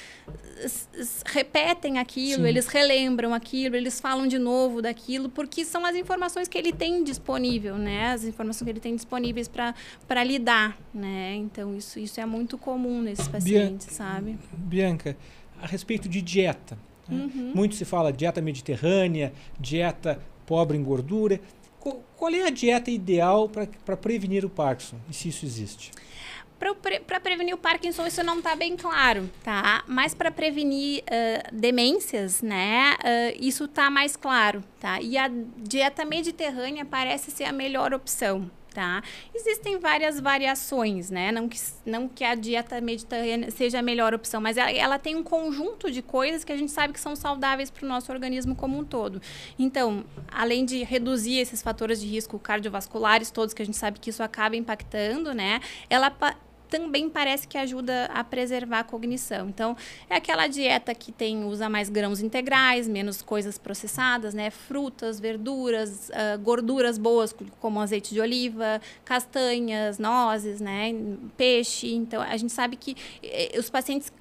repetem aquilo, eles relembram aquilo, eles falam de novo daquilo, porque são as informações que ele tem disponível, né? As informações que ele tem disponíveis para lidar, né? Então, isso é muito comum nesses pacientes, sabe? Bianca, a respeito de dieta, né? Muito se fala dieta mediterrânea, dieta pobre em gordura. Qual é a dieta ideal para prevenir o Parkinson, e se isso existe? Para prevenir o Parkinson, isso não está bem claro, tá? Mas para prevenir demências, né? Isso está mais claro, tá? E a dieta mediterrânea parece ser a melhor opção. Tá? Existem várias variações, né? Não que a dieta mediterrânea seja a melhor opção, mas ela tem um conjunto de coisas que a gente sabe que são saudáveis para o nosso organismo como um todo. Então, além de reduzir esses fatores de risco cardiovasculares todos, que a gente sabe que isso acaba impactando, né? Ela também parece que ajuda a preservar a cognição. Então, é aquela dieta que usa mais grãos integrais, menos coisas processadas, né? Frutas, verduras, gorduras boas, como azeite de oliva, castanhas, nozes, né? Peixe. Então, a gente sabe que os pacientes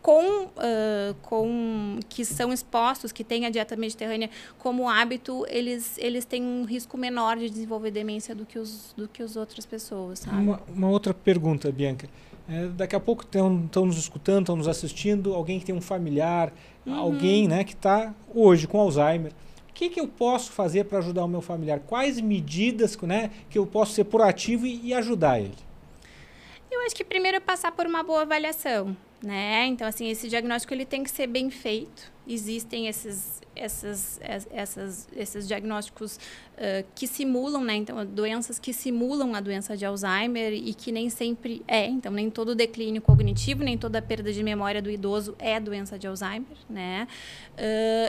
que são expostos, que têm a dieta mediterrânea como hábito, eles têm um risco menor de desenvolver demência do que as outras pessoas, sabe? Uma outra pergunta, Bianca. Daqui a pouco estão nos escutando, estão nos assistindo, alguém que tem um familiar, alguém, né, que está hoje com Alzheimer. O que eu posso fazer para ajudar o meu familiar? Quais medidas, né, que eu posso ser proativo e ajudar ele? Eu acho que primeiro é passar por uma boa avaliação, né? Então, assim, esse diagnóstico ele tem que ser bem feito. Existem esses diagnósticos que simulam, né? Então, doenças que simulam a doença de Alzheimer e que nem sempre é. Então, nem todo declínio cognitivo, nem toda perda de memória do idoso é doença de Alzheimer, né?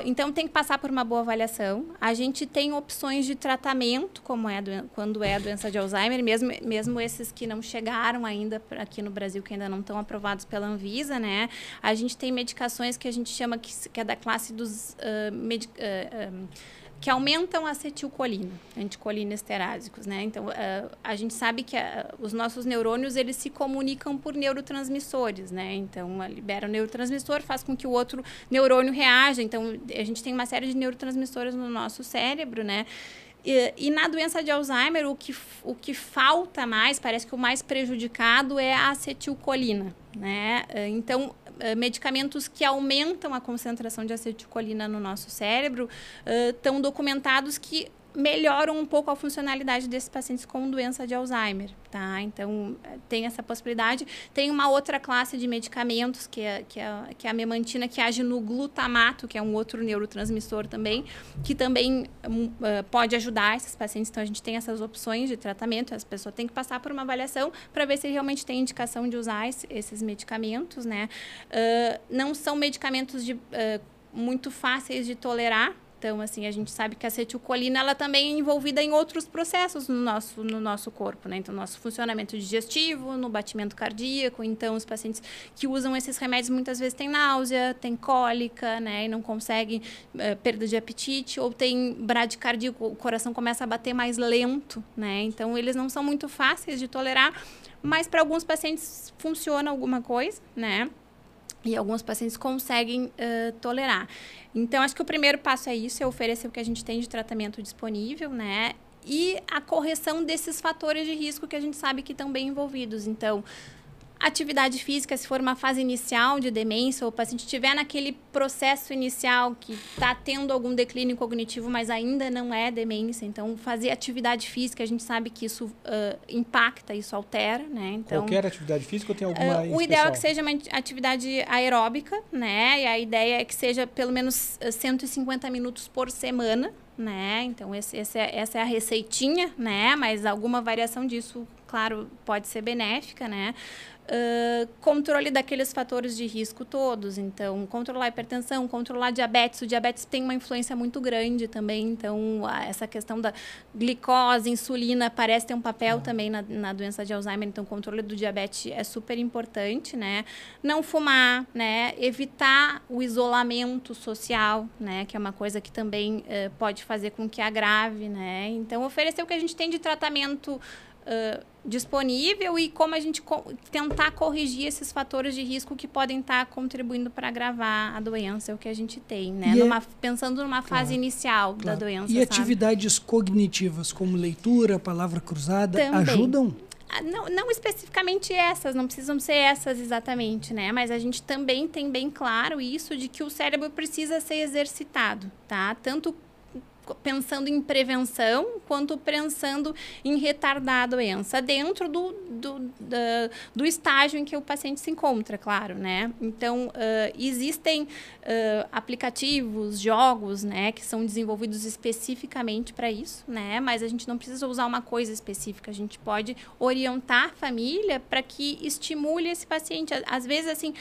Então, tem que passar por uma boa avaliação. A gente tem opções de tratamento, quando é a doença de Alzheimer, mesmo esses que não chegaram ainda aqui no Brasil, que ainda não estão aprovados pela Anvisa, né? A gente tem medicações que a gente chama que é da classe dos que aumentam a acetilcolina, anticolinesterásicos, né? Então, a gente sabe que os nossos neurônios, eles se comunicam por neurotransmissores, né? Então, libera o neurotransmissor, faz com que o outro neurônio reaja. Então, a gente tem uma série de neurotransmissores no nosso cérebro, né? E na doença de Alzheimer, o que falta mais, parece que o mais prejudicado é a acetilcolina, né? Então, medicamentos que aumentam a concentração de acetilcolina no nosso cérebro estão documentados que melhoram um pouco a funcionalidade desses pacientes com doença de Alzheimer, tá? Então, tem essa possibilidade. Tem uma outra classe de medicamentos, que é a memantina, que age no glutamato, que é um outro neurotransmissor também, que também pode ajudar esses pacientes. Então, a gente tem essas opções de tratamento. As pessoas têm que passar por uma avaliação para ver se realmente tem indicação de usar esses medicamentos, né? Não são medicamentos muito fáceis de tolerar. Então, assim, a gente sabe que a acetilcolina, ela também é envolvida em outros processos no nosso corpo, né? Então, nosso funcionamento digestivo, no batimento cardíaco. Então, os pacientes que usam esses remédios muitas vezes têm náusea, têm cólica, né? E não conseguem perda de apetite, ou tem bradicardia, o coração começa a bater mais lento, né? Então, eles não são muito fáceis de tolerar, mas para alguns pacientes funciona alguma coisa, né? E alguns pacientes conseguem tolerar. Então, acho que o primeiro passo é isso, é oferecer o que a gente tem de tratamento disponível, né? E a correção desses fatores de risco que a gente sabe que estão bem envolvidos. Então, atividade física, se for uma fase inicial de demência, ou o paciente estiver naquele processo inicial que está tendo algum declínio cognitivo, mas ainda não é demência. Então, fazer atividade física, a gente sabe que isso impacta, isso altera, né? Então, qualquer atividade física ou tem alguma o ideal é que seja uma atividade aeróbica, né? E a ideia é que seja pelo menos 150 minutos por semana, né? Então, essa é a receitinha, né? Mas alguma variação disso, claro, pode ser benéfica, né? Controle daqueles fatores de risco todos. Então, controlar a hipertensão, controlar a diabetes. O diabetes tem uma influência muito grande também. Então, essa questão da glicose, insulina, parece ter um papel também na doença de Alzheimer. Então, o controle do diabetes é super importante, né? Não fumar, né? Evitar o isolamento social, né? Que é uma coisa que também pode fazer com que agrave, né? Então, oferecer o que a gente tem de tratamento disponível e como a gente tentar corrigir esses fatores de risco que podem estar contribuindo para agravar a doença, é o que a gente tem, né? Pensando numa fase inicial da doença. E atividades cognitivas, como leitura, palavra cruzada, também ajudam? Não especificamente essas, não precisam ser essas exatamente, né? Mas a gente também tem bem claro isso de que o cérebro precisa ser exercitado, tá? Tanto pensando em prevenção, quanto pensando em retardar a doença, dentro do estágio em que o paciente se encontra, claro, né? Então, existem aplicativos, jogos, né, que são desenvolvidos especificamente para isso, né? Mas a gente não precisa usar uma coisa específica, a gente pode orientar a família para que estimule esse paciente. Às vezes, assim,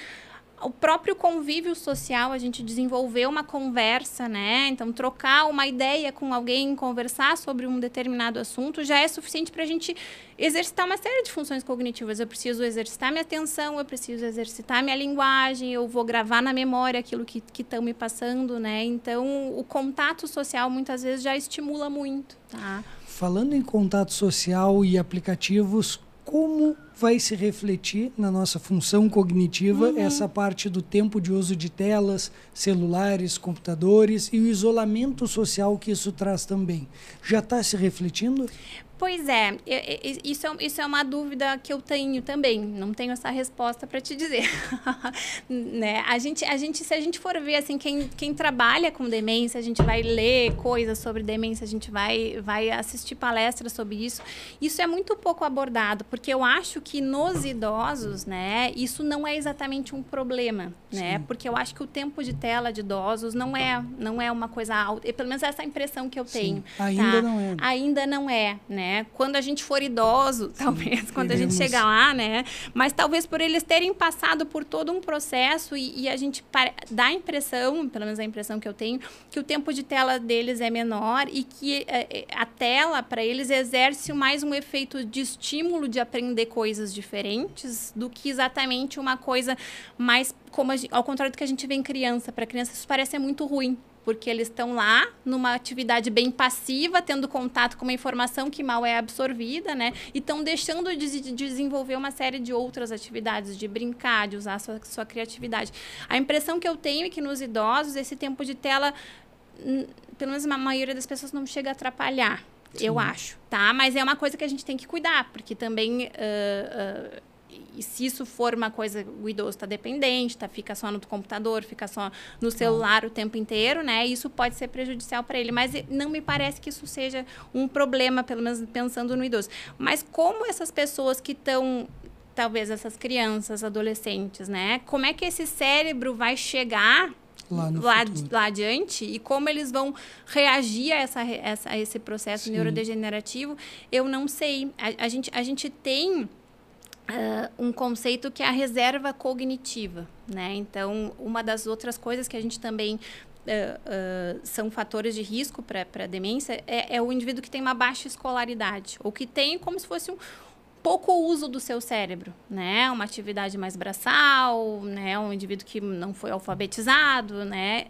o próprio convívio social, a gente desenvolver uma conversa, né? Então, trocar uma ideia com alguém, conversar sobre um determinado assunto, já é suficiente para a gente exercitar uma série de funções cognitivas. Eu preciso exercitar minha atenção, eu preciso exercitar minha linguagem, eu vou gravar na memória aquilo que estão me passando, né? Então, o contato social, muitas vezes, já estimula muito, tá? Falando em contato social e aplicativos, como vai se refletir na nossa função cognitiva essa parte do tempo de uso de telas, celulares, computadores e o isolamento social que isso traz também? Já está se refletindo? Pois é, isso é uma dúvida que eu tenho também. Não tenho essa resposta para te dizer. Né? Se a gente for ver, assim, quem trabalha com demência, a gente vai ler coisas sobre demência, a gente vai assistir palestras sobre isso. Isso é muito pouco abordado, porque eu acho que nos idosos, né, isso não é exatamente um problema, né? Porque eu acho que o tempo de tela de idosos não é uma coisa alta. Pelo menos essa é a impressão que eu tenho. Ainda não é. Ainda não é, né? Quando a gente for idoso, talvez, quando a gente chegar lá, né? Mas talvez por eles terem passado por todo um processo e a gente dá a impressão, pelo menos a impressão que eu tenho, que o tempo de tela deles é menor e que a tela, para eles, exerce mais um efeito de estímulo de aprender coisas diferentes do que exatamente uma coisa mais, ao contrário do que a gente vê em criança. Para criança, isso parece ser muito ruim. Porque eles estão lá numa atividade bem passiva, tendo contato com uma informação que mal é absorvida, né? E estão deixando de desenvolver uma série de outras atividades, de brincar, de usar a sua criatividade. A impressão que eu tenho é que nos idosos, esse tempo de tela, pelo menos a maioria das pessoas, não chega a atrapalhar, eu acho, tá? Mas é uma coisa que a gente tem que cuidar, porque também... E se isso for uma coisa, o idoso está dependente, fica só no computador, fica só no celular o tempo inteiro, né? Isso pode ser prejudicial para ele. Mas não me parece que isso seja um problema, pelo menos pensando no idoso. Mas como essas pessoas que estão, talvez essas crianças, adolescentes, né? Como é que esse cérebro vai chegar lá adiante e como eles vão reagir a esse processo neurodegenerativo, eu não sei. A gente tem... um conceito que é a reserva cognitiva, né? Então, uma das outras coisas que a gente também são fatores de risco para a demência é o indivíduo que tem uma baixa escolaridade, ou que tem como se fosse pouco uso do seu cérebro, né? Uma atividade mais braçal, né? Um indivíduo que não foi alfabetizado, né?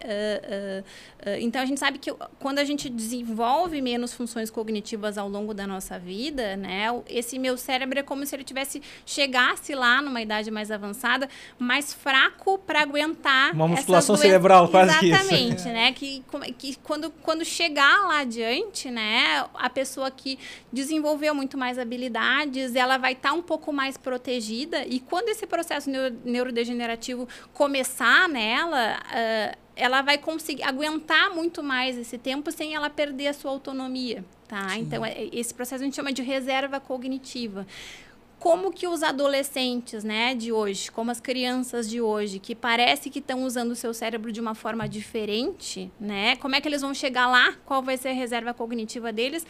Então, a gente sabe que quando a gente desenvolve menos funções cognitivas ao longo da nossa vida, né? Esse meu cérebro é como se ele chegasse lá numa idade mais avançada, mais fraco para aguentar uma musculação cerebral, quase que isso. Exatamente, né? Que quando chegar lá adiante, né? A pessoa que desenvolveu muito mais habilidades, ela vai estar um pouco mais protegida e quando esse processo neurodegenerativo começar nela, ela vai conseguir aguentar muito mais esse tempo sem ela perder a sua autonomia, tá? Sim. Então, esse processo a gente chama de reserva cognitiva. Como que os adolescentes, né, de hoje, como as crianças de hoje, que parece que estão usando o seu cérebro de uma forma diferente, né? Como é que eles vão chegar lá? Qual vai ser a reserva cognitiva deles?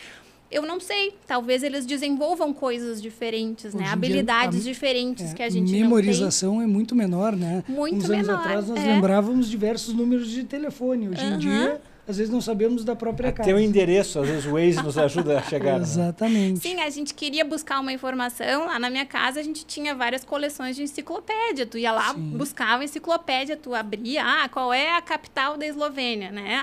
Eu não sei. Talvez eles desenvolvam coisas diferentes, né? Habilidades diferentes que a gente não tem. Memorização é muito menor, né? Muito Uns menor. anos atrás nós lembrávamos diversos números de telefone. Hoje em dia, às vezes não sabemos da própria casa. Tem o endereço, às vezes o Waze nos ajuda a chegar. Exatamente. Sim, a gente queria buscar uma informação. Lá na minha casa, a gente tinha várias coleções de enciclopédia. Tu ia lá, buscava a enciclopédia, tu abria, qual é a capital da Eslovênia, né?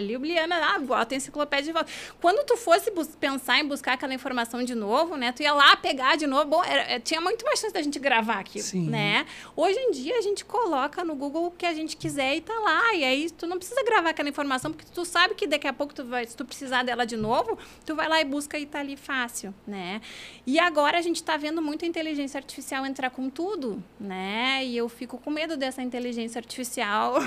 Ljubljana, bota a enciclopédia de volta. Quando tu fosse pensar em buscar aquela informação de novo, né? Tu ia lá pegar de novo. Bom, tinha muito mais chance da gente gravar aquilo, né? Hoje em dia, a gente coloca no Google o que a gente quiser e tá lá. E aí, tu não precisa gravar aquela informação, porque tu sabe que daqui a pouco se tu precisar dela de novo, tu vai lá e busca e tá ali fácil, né? E agora a gente tá vendo muito a inteligência artificial entrar com tudo, né? E eu fico com medo dessa inteligência artificial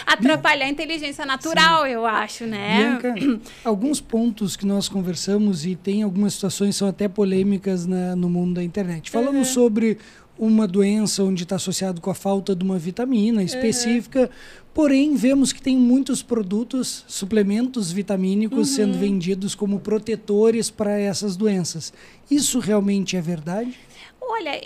atrapalhar a inteligência natural, eu acho, né? Bianca, alguns pontos que nós conversamos e tem algumas situações que são até polêmicas no mundo da internet. Falamos sobre uma doença onde está associado com a falta de uma vitamina específica, porém vemos que tem muitos produtos, suplementos vitamínicos sendo vendidos como protetores para essas doenças. Isso realmente é verdade? Olha,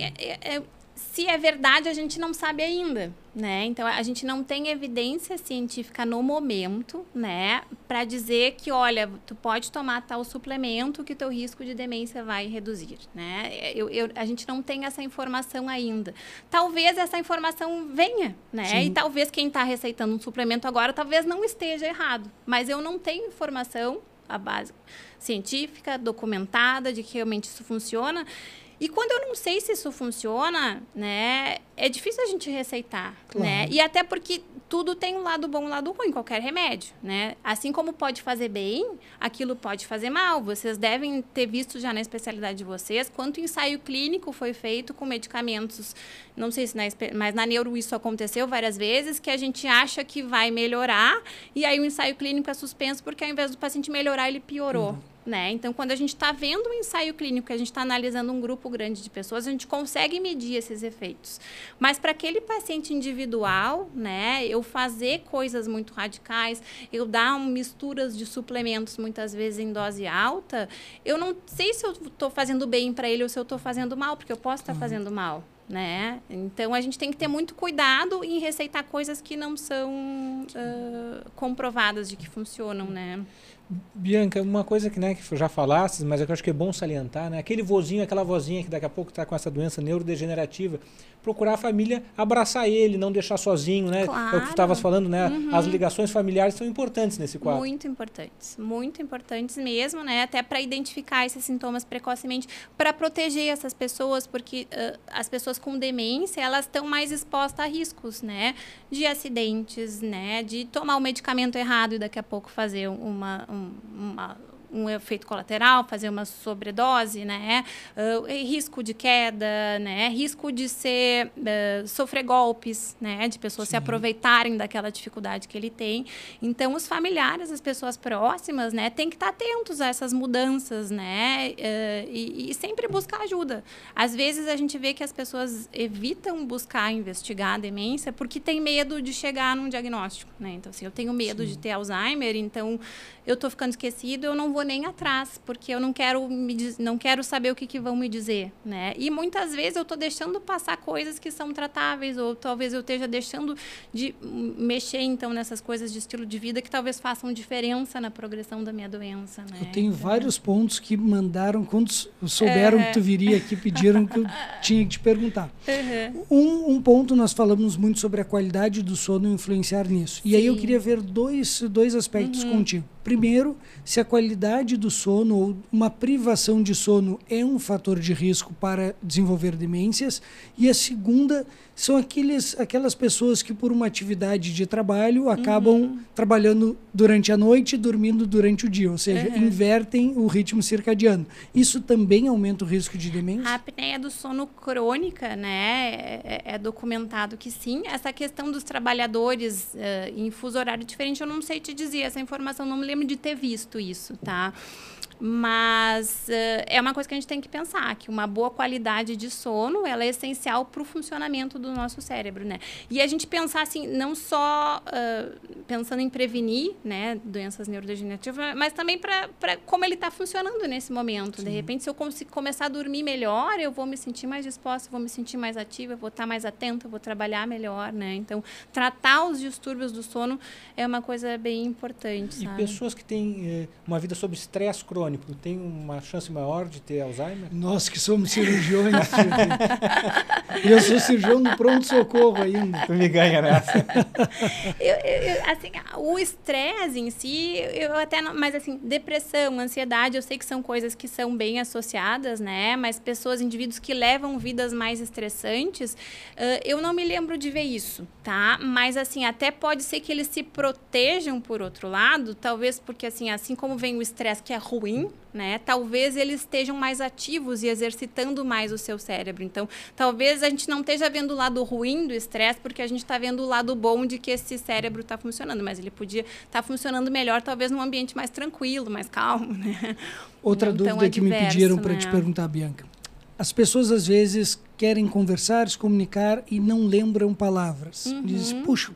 se é verdade, a gente não sabe ainda, né? Então, a gente não tem evidência científica no momento, né? Para dizer que, olha, tu pode tomar tal suplemento que teu risco de demência vai reduzir, né? A gente não tem essa informação ainda. Talvez essa informação venha, né? Sim. E talvez quem está receitando um suplemento agora, talvez não esteja errado. Mas eu não tenho informação, a base científica, documentada, de que realmente isso funciona. E quando eu não sei se isso funciona, né, é difícil a gente receitar, claro. Né? E até porque tudo tem um lado bom e um lado ruim, qualquer remédio, né? Assim como pode fazer bem, aquilo pode fazer mal. Vocês devem ter visto já na especialidade de vocês quanto ensaio clínico foi feito com medicamentos, não sei se mas na neuro isso aconteceu várias vezes, que a gente acha que vai melhorar e aí o ensaio clínico é suspenso porque ao invés do paciente melhorar, ele piorou. Né? Então, quando a gente está vendo um ensaio clínico, a gente está analisando um grupo grande de pessoas, a gente consegue medir esses efeitos. Mas para aquele paciente individual, né, eu fazer coisas muito radicais, eu dar misturas de suplementos, muitas vezes em dose alta, eu não sei se eu estou fazendo bem para ele ou se eu estou fazendo mal, porque eu posso estar fazendo mal. Né? Então, a gente tem que ter muito cuidado em receitar coisas que não são comprovadas de que funcionam, né? Bianca, uma coisa que, né, que já falaste, mas eu acho que é bom salientar, né? Aquele vozinho, aquela vozinha que daqui a pouco está com essa doença neurodegenerativa, procurar a família abraçar ele, não deixar sozinho, né? Claro. É o que tu estavas falando, né? As ligações familiares são importantes nesse quadro. Muito importantes mesmo, né? Até para identificar esses sintomas precocemente, para proteger essas pessoas, porque as pessoas com demência, elas estão mais expostas a riscos, né? De acidentes, né? De tomar o medicamento errado e daqui a pouco fazer um efeito colateral, fazer uma sobredose, né? Risco de queda, né? Risco de sofrer golpes, né? De pessoas se aproveitarem daquela dificuldade que ele tem. Então, os familiares, as pessoas próximas, né? Tem que estar atentos a essas mudanças, né? E sempre buscar ajuda. Às vezes, a gente vê que as pessoas evitam buscar investigar a demência porque tem medo de chegar num diagnóstico, né? Então, assim, eu tenho medo de ter Alzheimer, então eu estou ficando esquecido, eu não vou nem atrás, porque eu não quero saber o que vão me dizer, né? E muitas vezes eu estou deixando passar coisas que são tratáveis, ou talvez eu esteja deixando de mexer, então, nessas coisas de estilo de vida que talvez façam diferença na progressão da minha doença, né? Eu tenho vários pontos que mandaram, quando souberam que tu viria aqui, pediram que eu tinha que te perguntar. Um ponto, nós falamos muito sobre a qualidade do sono influenciar nisso. E aí eu queria ver dois aspectos contigo. Primeiro, se a qualidade do sono ou uma privação de sono é um fator de risco para desenvolver demências. E a segunda são aquelas pessoas que, por uma atividade de trabalho, acabam trabalhando durante a noite e dormindo durante o dia, ou seja, invertem o ritmo circadiano. Isso também aumenta o risco de demência? A apneia do sono crônica, né, é documentado que sim. Essa questão dos trabalhadores em fuso horário diferente, eu não sei te dizer, essa informação não me lembro de ter visto isso, tá? Mas é uma coisa que a gente tem que pensar, que uma boa qualidade de sono, ela é essencial para o funcionamento do nosso cérebro, né? E a gente pensar assim, não só pensando em prevenir, né, doenças neurodegenerativas, mas também para como ele está funcionando nesse momento. Sim. De repente, se eu começar a dormir melhor, eu vou me sentir mais disposta, vou me sentir mais ativa, vou estar mais atenta, vou trabalhar melhor, né? Então, tratar os distúrbios do sono é uma coisa bem importante, sabe? E pessoas que têm uma vida sob estresse crônico, tem uma chance maior de ter Alzheimer? Nós que somos cirurgiões. E eu sou cirurgião no pronto-socorro ainda. Tu me ganha nessa. Assim, o estresse em si, mas assim, depressão, ansiedade, eu sei que são coisas que são bem associadas, né? Mas indivíduos que levam vidas mais estressantes, eu não me lembro de ver isso, tá? Mas assim, até pode ser que eles se protejam por outro lado, talvez porque assim como vem o estresse que é ruim, né? Talvez eles estejam mais ativos e exercitando mais o seu cérebro. Então, talvez a gente não esteja vendo o lado ruim do estresse, porque a gente está vendo o lado bom de que esse cérebro está funcionando, mas ele podia estar funcionando melhor, talvez num ambiente mais tranquilo, mais calmo, né? Outra dúvida que me pediram para te perguntar, Bianca. As pessoas, às vezes, querem conversar, se comunicar e não lembram palavras. Diz, puxa,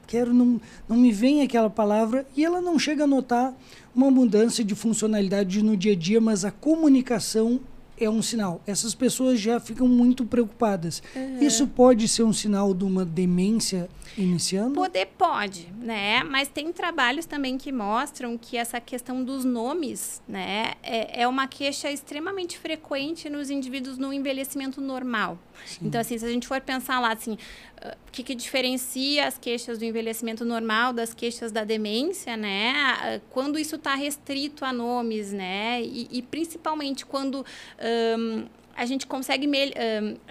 não me vem aquela palavra, e ela não chega a notar uma mudança de funcionalidade no dia a dia, mas a comunicação é um sinal. Essas pessoas já ficam muito preocupadas. Isso pode ser um sinal de uma demência iniciando? Pode, né? Mas tem trabalhos também que mostram que essa questão dos nomes, né, é uma queixa extremamente frequente nos indivíduos no envelhecimento normal. Sim. Então, assim, se a gente for pensar lá, assim, o que diferencia as queixas do envelhecimento normal das queixas da demência, né? Quando isso está restrito a nomes, né? E principalmente quando a gente consegue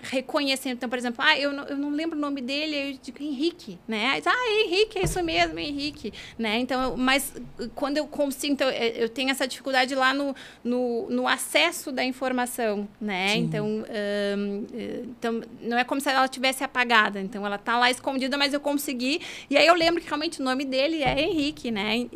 reconhecer. Então, por exemplo, eu não lembro o nome dele, eu digo Henrique, né? Henrique, é isso mesmo, Henrique, né? Então, mas quando eu consigo, então, eu tenho essa dificuldade lá no acesso da informação, né? Então, não é como se ela tivesse apagada. Então, ela está lá escondida, mas eu consegui. E aí eu lembro que realmente o nome dele é Henrique, né?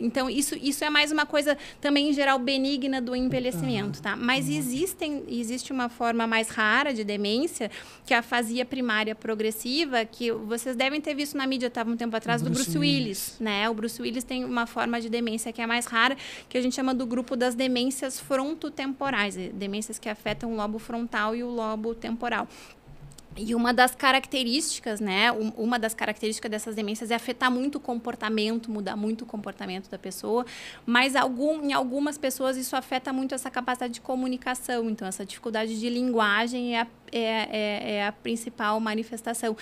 Então, isso é mais uma coisa também, em geral, benigna do envelhecimento, tá? Mas existe uma forma mais rara de demência, que é a afasia primária progressiva, que vocês devem ter visto na mídia, estava um tempo atrás, do Bruce Willis, né? O Bruce Willis tem uma forma de demência que é mais rara, que a gente chama do grupo das demências frontotemporais, demências que afetam o lobo frontal e o lobo temporal. E uma das características, né? Uma das características dessas demências é afetar muito o comportamento, mudar muito o comportamento da pessoa, mas em algumas pessoas isso afeta muito essa capacidade de comunicação. Então, essa dificuldade de linguagem é a principal manifestação.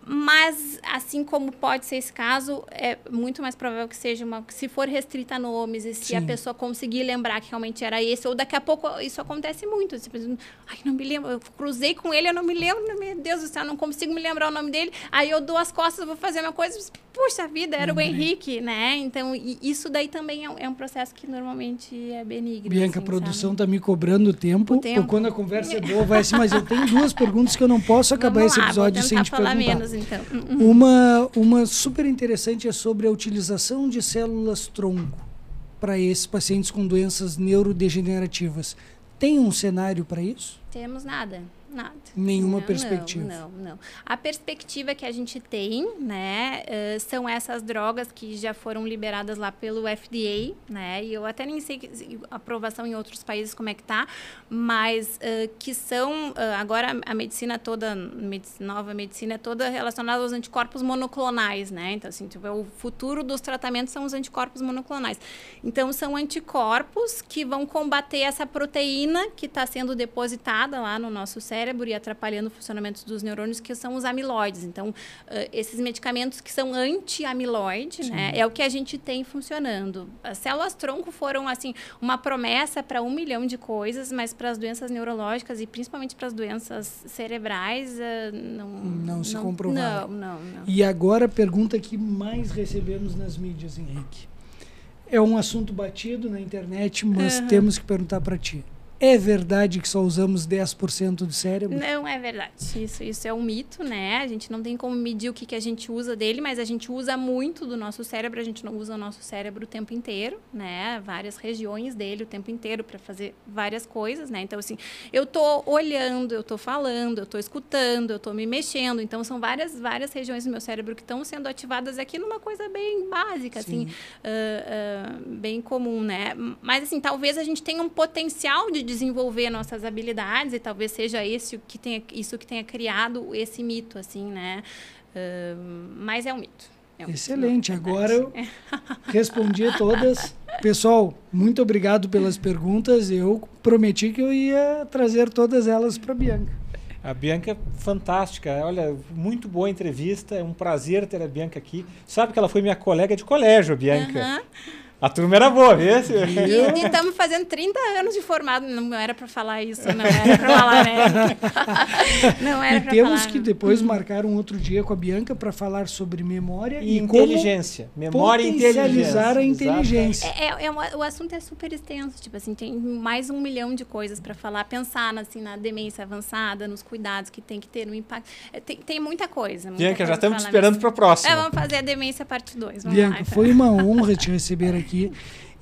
Mas, assim como pode ser esse caso, é muito mais provável que seja se for restrita a nomes e se a pessoa conseguir lembrar que realmente era esse, ou daqui a pouco isso acontece muito. Tipo, não me lembro, eu cruzei com ele, eu não me lembro, meu Deus do céu, não consigo me lembrar o nome dele, aí eu dou as costas, vou fazer uma coisa, puxa vida, era o Henrique, né? Então, isso daí também é um processo que normalmente é benigno. Bianca, a produção está me cobrando o tempo. Quando a conversa é boa, vai assim, mas eu tenho 2 perguntas que eu não posso acabar esse episódio sem te perguntar. Menos, então. Uma super interessante é sobre a utilização de células-tronco para esses pacientes com doenças neurodegenerativas. Tem um cenário para isso? Temos nada. Nenhuma perspectiva. Não. A perspectiva que a gente tem, né, são essas drogas que já foram liberadas lá pelo FDA, né, e eu até nem sei a aprovação em outros países como é que tá, mas que são, agora a medicina toda, nova medicina é toda relacionada aos anticorpos monoclonais, né, então assim, tipo, o futuro dos tratamentos são os anticorpos monoclonais. Então, são anticorpos que vão combater essa proteína que está sendo depositada lá no nosso cérebro e atrapalhando o funcionamento dos neurônios, que são os amiloides. Então, esses medicamentos que são anti-amiloide, né, é o que a gente tem funcionando. As células-tronco foram, assim, uma promessa para 1 milhão de coisas, mas para as doenças neurológicas e principalmente para as doenças cerebrais, não se comprovaram. Não. E agora a pergunta que mais recebemos nas mídias, Henrique. É um assunto batido na internet, mas temos que perguntar para ti. É verdade que só usamos 10% do cérebro? Não é verdade. Isso é um mito, né? A gente não tem como medir o que a gente usa dele, mas a gente usa muito do nosso cérebro. A gente não usa o nosso cérebro o tempo inteiro, né? Várias regiões dele o tempo inteiro para fazer várias coisas, né? Então, assim, eu tô olhando, eu tô falando, eu tô escutando, eu tô me mexendo. Então, são várias regiões do meu cérebro que estão sendo ativadas aqui numa coisa bem básica, assim, bem comum, né? Mas, assim, talvez a gente tenha um potencial de desenvolver nossas habilidades e talvez seja isso que tenha criado esse mito, assim, né? Mas é um mito. Excelente. Agora eu respondi a todas. Pessoal, muito obrigado pelas perguntas. Eu prometi que eu ia trazer todas elas para a Bianca. A Bianca é fantástica. Olha, muito boa entrevista. É um prazer ter a Bianca aqui. Sabe que ela foi minha colega de colégio, a Bianca. A turma era boa, viu? E estamos fazendo 30 anos de formado. Não era para falar isso, não era para falar, né? Não era para falar. E temos que depois marcar um outro dia com a Bianca para falar sobre memória e inteligência. Memória e potencializar a inteligência. O assunto é super extenso. Tipo assim, tem mais 1 milhão de coisas para falar. Pensar assim, na demência avançada, nos cuidados que tem que ter, no impacto. Tem muita coisa. Bianca, já estamos esperando para a próxima. Vamos fazer a demência parte 2. Bianca, lá, foi uma honra te receber aqui.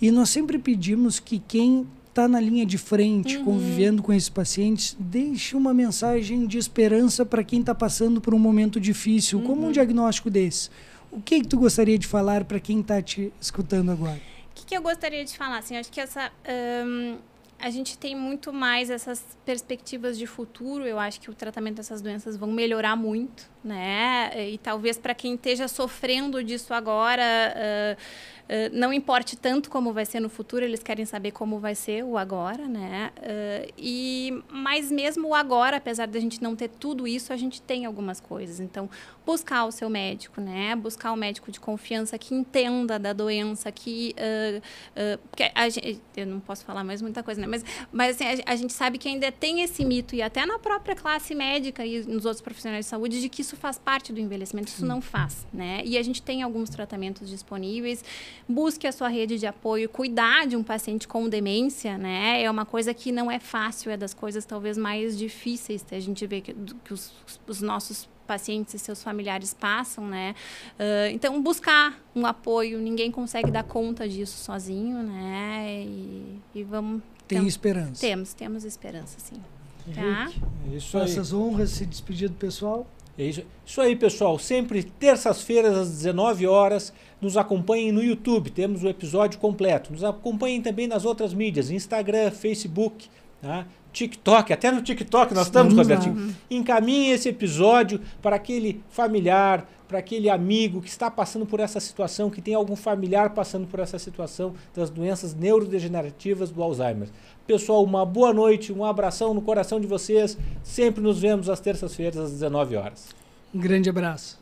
E nós sempre pedimos que quem está na linha de frente, convivendo com esses pacientes, deixe uma mensagem de esperança para quem está passando por um momento difícil, como um diagnóstico desse. O que tu gostaria de falar para quem está te escutando agora? O que eu gostaria de falar? Assim, acho que a gente tem muito mais essas perspectivas de futuro. Eu acho que o tratamento dessas doenças vão melhorar muito, né? E talvez para quem esteja sofrendo disso agora, não importe tanto como vai ser no futuro, eles querem saber como vai ser o agora, né? Mas mesmo o agora, apesar de a gente não ter tudo isso, a gente tem algumas coisas. Então, buscar o seu médico, né? Buscar um médico de confiança que entenda da doença, porque eu não posso falar mais muita coisa, né? Mas assim, a gente sabe que ainda tem esse mito, e até na própria classe médica e nos outros profissionais de saúde, de que isso faz parte do envelhecimento. Isso não faz, né? E a gente tem alguns tratamentos disponíveis. Busque a sua rede de apoio, cuidar de um paciente com demência, né? É uma coisa que não é fácil, é das coisas talvez mais difíceis que a gente vê que os nossos pacientes e seus familiares passam, né? Então, buscar um apoio, ninguém consegue dar conta disso sozinho, né? E vamos... Tem esperança. Temos esperança, sim. Tá? Isso aí. Faça as honras, se despedir do pessoal. É isso aí, pessoal. Sempre terças-feiras, às 19 horas, nos acompanhem no YouTube. Temos o episódio completo. Nos acompanhem também nas outras mídias, Instagram, Facebook, tá? TikTok. Até no TikTok nós estamos, Robertinho. Encaminhe esse episódio para aquele familiar, para aquele amigo que está passando por essa situação, que tem algum familiar passando por essa situação das doenças neurodegenerativas do Alzheimer. Pessoal, uma boa noite, um abração no coração de vocês. Sempre nos vemos às terças-feiras, às 19 horas. Um grande abraço.